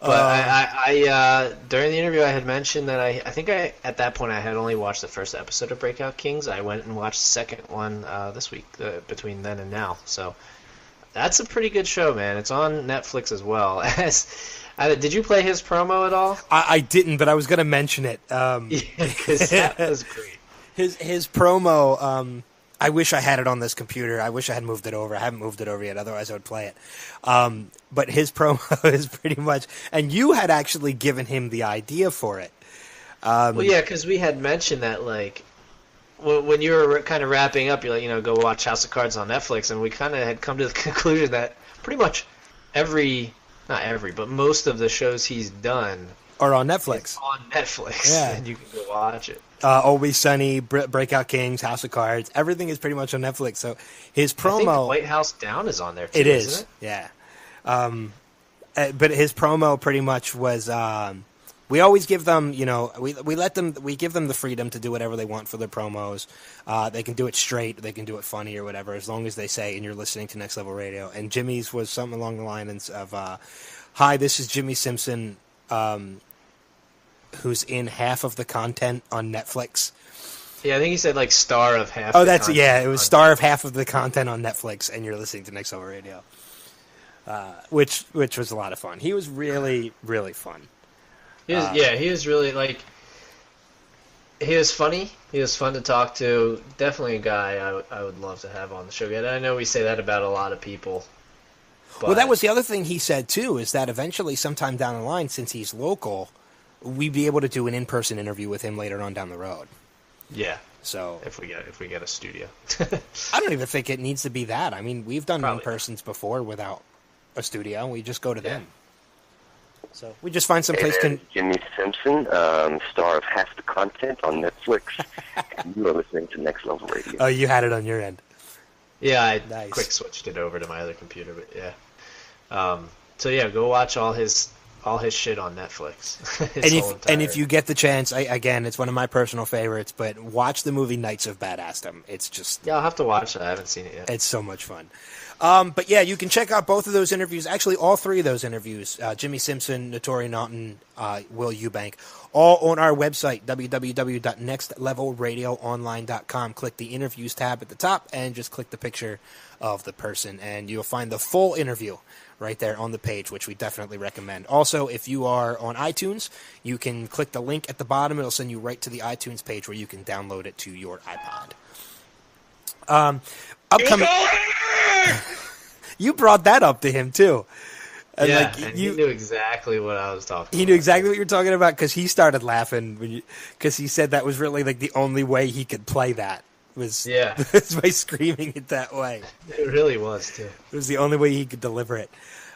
But I during the interview, I had mentioned that I think at that point I had only watched the first episode of Breakout Kings. I went and watched the second one this week, between then and now. So that's a pretty good show, man. It's on Netflix as well. Did you play his promo at all? I didn't, but I was going to mention it. Because that was great. His promo, I wish I had it on this computer. I wish I had moved it over. I haven't moved it over yet, otherwise I would play it. But his promo is pretty much... And you had actually given him the idea for it. Well, yeah, because we had mentioned that, like, when you were kind of wrapping up, you're like, go watch House of Cards on Netflix, and we kind of had come to the conclusion that pretty much not every, but most of the shows he's done are on Netflix. Yeah. And you can go watch it. Always Sunny, Breakout Kings, House of Cards, everything is pretty much on Netflix. So his promo... I think White House Down is on there too, isn't it? Yeah. But his promo pretty much was... we always give them, we give them the freedom to do whatever they want for their promos. They can do it straight, they can do it funny or whatever, as long as they say, and you're listening to Next Level Radio. And Jimmy's was something along the lines of, hi, this is Jimmi Simpson, who's in half of the content on Netflix. Yeah, I think he said, like, star of half the content. Yeah, it was star of half of the content on Netflix, and you're listening to Next Level Radio. Which was a lot of fun. He was really, really fun. He was really, like, he was funny. He was fun to talk to. Definitely a guy I would love to have on the show again. I know we say that about a lot of people. Well, that was the other thing he said, too, is that eventually, sometime down the line, since he's local, we'd be able to do an in-person interview with him later on down the road. Yeah. So if we get a studio. I don't even think it needs to be that. I mean, we've done in-persons before without a studio. We just go to them. So we just find some place. Jimmi Simpson, star of half the content on Netflix. And you are listening to Next Level Radio. Oh, you had it on your end. Yeah, I quick switched it over to my other computer, but yeah. So yeah, go watch all his all his shit on Netflix. And if you get the chance, again, it's one of my personal favorites, but watch the movie Knights of Badassdom. It's just... Yeah, I'll have to watch it. I haven't seen it yet. It's so much fun. But yeah, you can check out both of those interviews. Actually, all three of those interviews, Jimmi Simpson, Naturi Naughton, Will Eubank, all on our website, www.nextlevelradioonline.com. Click the interviews tab at the top and just click the picture of the person, and you'll find the full interview right there on the page, which we definitely recommend. Also, if you are on iTunes, you can click the link at the bottom. It'll send you right to the iTunes page where you can download it to your iPod. Upcoming... You brought that up to him, too. And yeah, and he knew exactly what I was talking about. He knew exactly what you were talking about because he started laughing because he said that was really like the only way he could play that. Was by screaming it that way. It really was, too. It was the only way he could deliver it.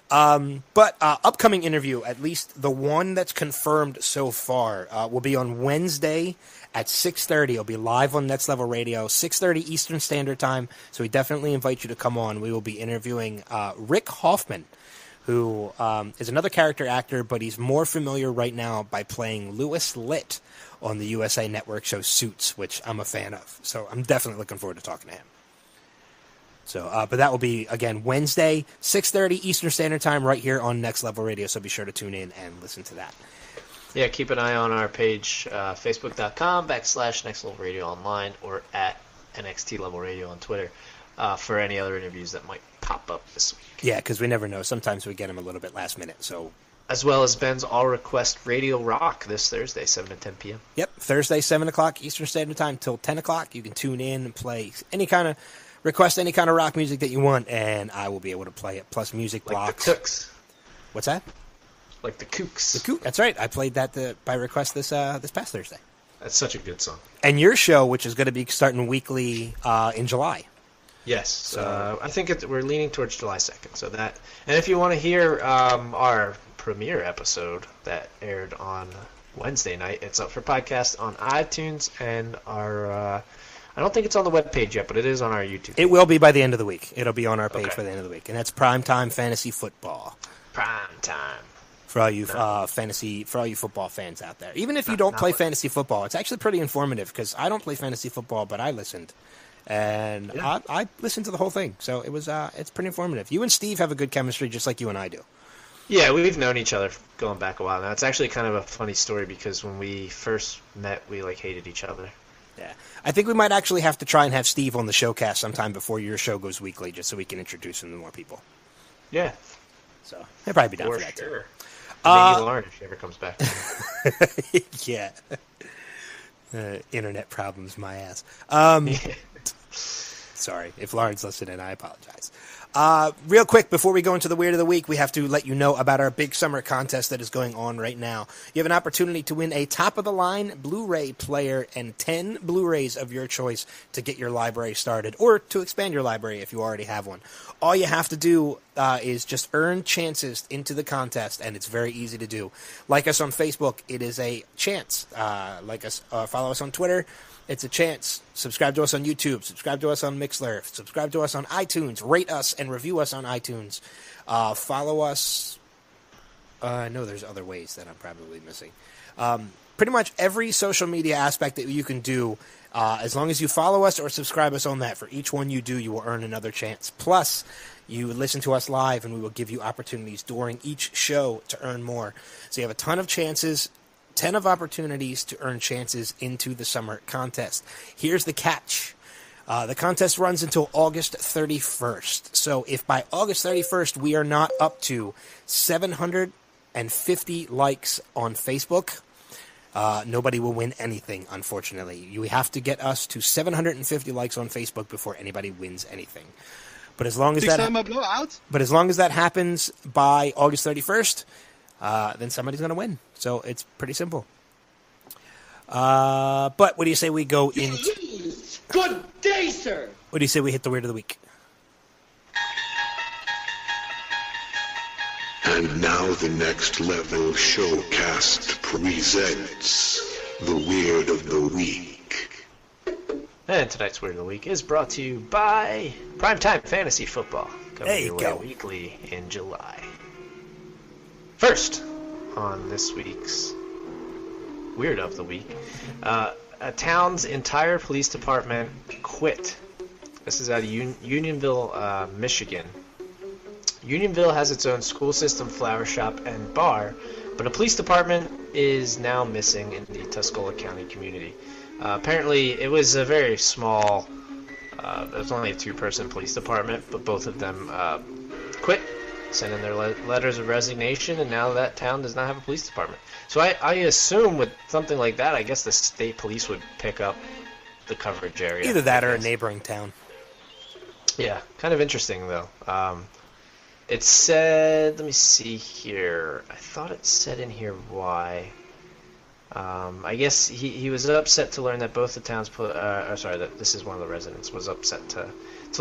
But upcoming interview, at least the one that's confirmed so far, will be on Wednesday at 6:30. It'll be live on Next Level Radio, 6:30 Eastern Standard Time. So we definitely invite you to come on. We will be interviewing Rick Hoffman, who is another character actor, but he's more familiar right now by playing Louis Litt on the USA Network show Suits, which I'm a fan of. So I'm definitely looking forward to talking to him. So, but that will be, again, Wednesday, 6:30 Eastern Standard Time right here on Next Level Radio, so be sure to tune in and listen to that. Yeah, keep an eye on our page, facebook.com/Next Level Radio Online, or at NXT Level Radio on Twitter, for any other interviews that might pop up this week. Yeah, because we never know. Sometimes we get them a little bit last minute, so... As well as Ben's All Request Radio Rock this Thursday, 7 to 10 p.m. Yep, Thursday, 7 o'clock Eastern Standard Time till 10 o'clock. You can tune in and play request any kind of rock music that you want, and I will be able to play it, plus music blocks. Like the Kooks. What's that? Like the Kooks. The Kook. That's right. I played that by request this past Thursday. That's such a good song. And your show, which is going to be starting weekly in July. Yes. So I think we're leaning towards July 2nd. So that, and if you want to hear our premiere episode that aired on Wednesday night, it's up for podcast on iTunes and our... I don't think it's on the webpage yet, but it is on our YouTube page. It will be by the end of the week. It'll be on our page by the end of the week. And that's Primetime Fantasy Football. Primetime. For all you football fans out there. Even if you don't play fantasy football, it's actually pretty informative because I don't play fantasy football, but I listened. And I listened to the whole thing. So it's pretty informative. You and Steve have a good chemistry just like you and I do. Yeah, we've known each other going back a while now. It's actually kind of a funny story because when we first met, we hated each other. Yeah. I think we might actually have to try and have Steve on the Showcast sometime before your show goes weekly, just so we can introduce him to more people. Yeah. So he'll probably be down for that too. Maybe Lauren if she ever comes back. Yeah. Internet problems, my ass. Sorry. If Lauren's listening, I apologize. Real quick, before we go into the Weird of the Week, we have to let you know about our big summer contest that is going on right now. You have an opportunity to win a top-of-the-line Blu-ray player and 10 Blu-rays of your choice to get your library started, or to expand your library if you already have one. All you have to do is just earn chances into the contest, and it's very easy to do. Like us on Facebook, it is a chance. Follow us on Twitter. It's a chance. Subscribe to us on YouTube. Subscribe to us on Mixlr. Subscribe to us on iTunes. Rate us and review us on iTunes. Follow us. I know there's other ways that I'm probably missing. Pretty much every social media aspect that you can do, as long as you follow us or subscribe us on that. For each one you do, you will earn another chance. Plus, you listen to us live, and we will give you opportunities during each show to earn more. So you have a ton of chances. 10 of opportunities to earn chances into the summer contest. Here's the catch. The contest runs until August 31st. So if by August 31st we are not up to 750 likes on Facebook, nobody will win anything, unfortunately. You have to get us to 750 likes on Facebook before anybody wins anything. But as long as that happens by August 31st, then somebody's going to win. So it's pretty simple. But what do you say we go in? Good day, sir. What do you say we hit the Weird of the Week? And now the Next Level Showcast presents the Weird of the Week. And tonight's Weird of the Week is brought to you by Primetime Fantasy Football. Coming your way weekly in July. First, on this week's Weird of the Week. A town's entire police department quit. This is out of Unionville, Michigan. Unionville has its own school system, flower shop, and bar, but a police department is now missing in the Tuscola County community. Apparently, it was a very small, there was only a 2-person police department, but both of them quit, sent in their letters of resignation, and now that town does not have a police department. So I assume with something like that, I guess the state police would pick up the coverage area. Either that or a neighboring town. Yeah, kind of interesting, though. It said, let me see here. I thought it said in here why. I guess he was upset to learn that both the town's that this is one of the residents was upset to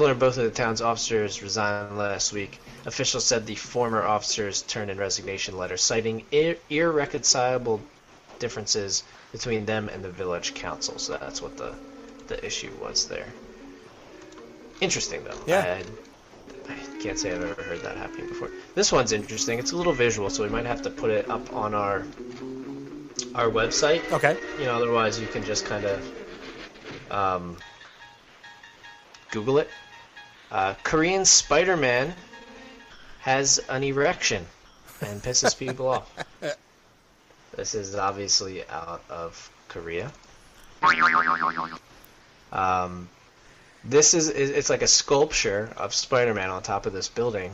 learn both of the town's officers resigned last week. Officials said the former officers turned in resignation letters, citing irreconcilable differences between them and the village council. So that's what the issue was there. Interesting, though. Yeah. I can't say I've ever heard that happening before. This one's interesting. It's a little visual, so we might have to put it up on our website. Okay. Otherwise you can just kind of Google it. Korean Spider-Man has an erection and pisses people off. This is obviously out of Korea. It's like a sculpture of Spider-Man on top of this building,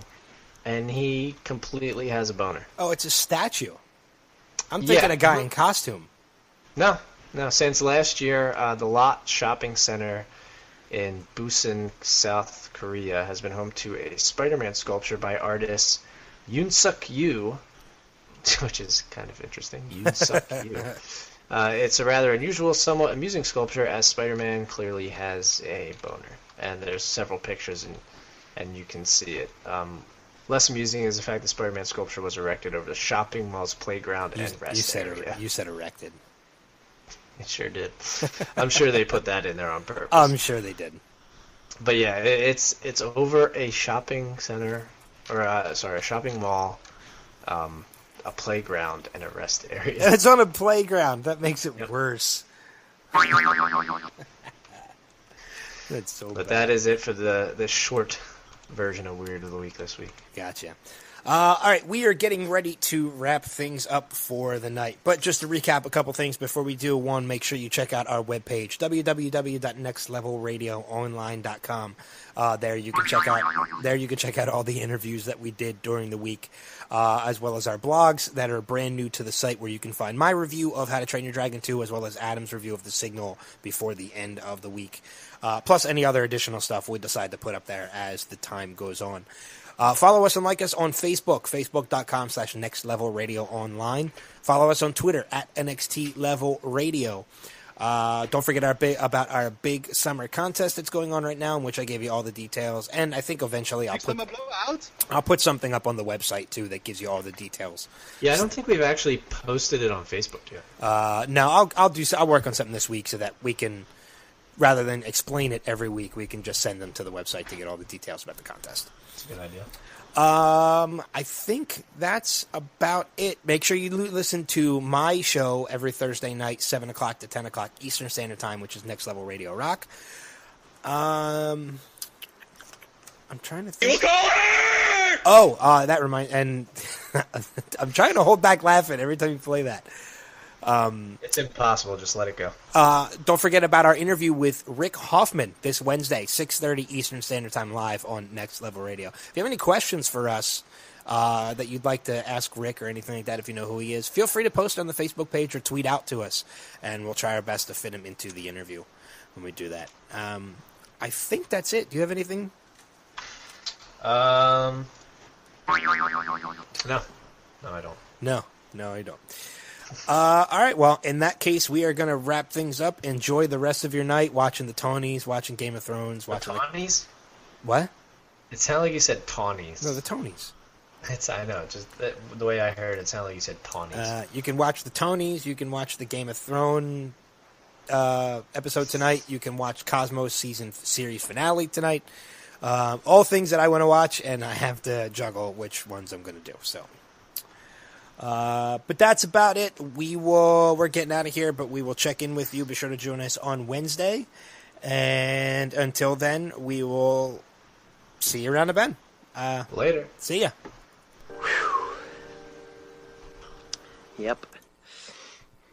and he completely has a boner. Oh, it's a statue. I'm thinking a guy in costume. No. Since last year, the Lot Shopping Center in Busan, South Korea, has been home to a Spider-Man sculpture by artist Yoon Suk Yoo, which is kind of interesting. Yoon Suk Yoo. It's a rather unusual, somewhat amusing sculpture, as Spider-Man clearly has a boner. And there's several pictures, and you can see it. Less amusing is the fact that Spider-Man sculpture was erected over the shopping mall's playground and rest area. You said erected. It sure did. I'm sure they put that in there on purpose. I'm sure they did. But yeah, it's over a shopping center, or a shopping mall, a playground, and a rest area. It's on a playground. That makes it worse. That's so But bad. that is it for the short version of Weird of the Week this week. Gotcha. All right, we are getting ready to wrap things up for the night. But just to recap a couple things before we do, one, make sure you check out our webpage, www.nextlevelradioonline.com. There you can check out all the interviews that we did during the week, as well as our blogs that are brand new to the site, where you can find my review of How to Train Your Dragon 2, as well as Adam's review of The Signal before the end of the week. Plus any other additional stuff we decide to put up there as the time goes on. Follow us and like us on Facebook, facebook.com/nextlevelradioonline. Follow us on Twitter @NXTLevelRadio. Don't forget about our big summer contest that's going on right now, in which I gave you all the details. And I think eventually I'll put something up on the website, too, that gives you all the details. Yeah, I don't think we've actually posted it on Facebook yet. No, I'll work on something this week so that we can, rather than explain it every week, we can just send them to the website to get all the details about the contest. That's a good idea. I think that's about it. Make sure you listen to my show every Thursday night, 7 o'clock to 10 o'clock Eastern Standard Time, which is Next Level Radio Rock. I'm trying to think. That reminds, and I'm trying to hold back laughing every time you play that. It's impossible. Just let it go. Don't forget about our interview with Rick Hoffman this Wednesday, 6:30 Eastern Standard Time, live on Next Level Radio. If you have any questions for us that you'd like to ask Rick or anything like that, if you know who he is, feel free to post on the Facebook page or tweet out to us, and we'll try our best to fit him into the interview when we do that. I think that's it. Do you have anything? No, I don't. No, I don't. All right, well, in that case, we are going to wrap things up. Enjoy the rest of your night watching the Tonys, watching Game of Thrones. The Tonys? What? It sounded like you said Tawnies. No, the Tonys. I know, just the way I heard it sounded like you said Tawnies. You can watch the Tonys. You can watch the Game of Thrones episode tonight. You can watch Cosmos series finale tonight. All things that I want to watch, and I have to juggle which ones I'm going to do, so... But that's about it. We're getting out of here, but we will check in with you. Be sure to join us on Wednesday. And until then, we will see you around the bend. Later. See ya. Yep.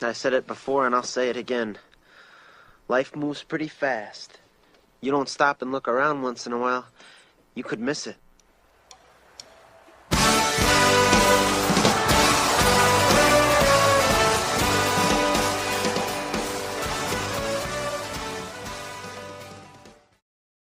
I said it before and I'll say it again. Life moves pretty fast. You don't stop and look around once in a while, you could miss it.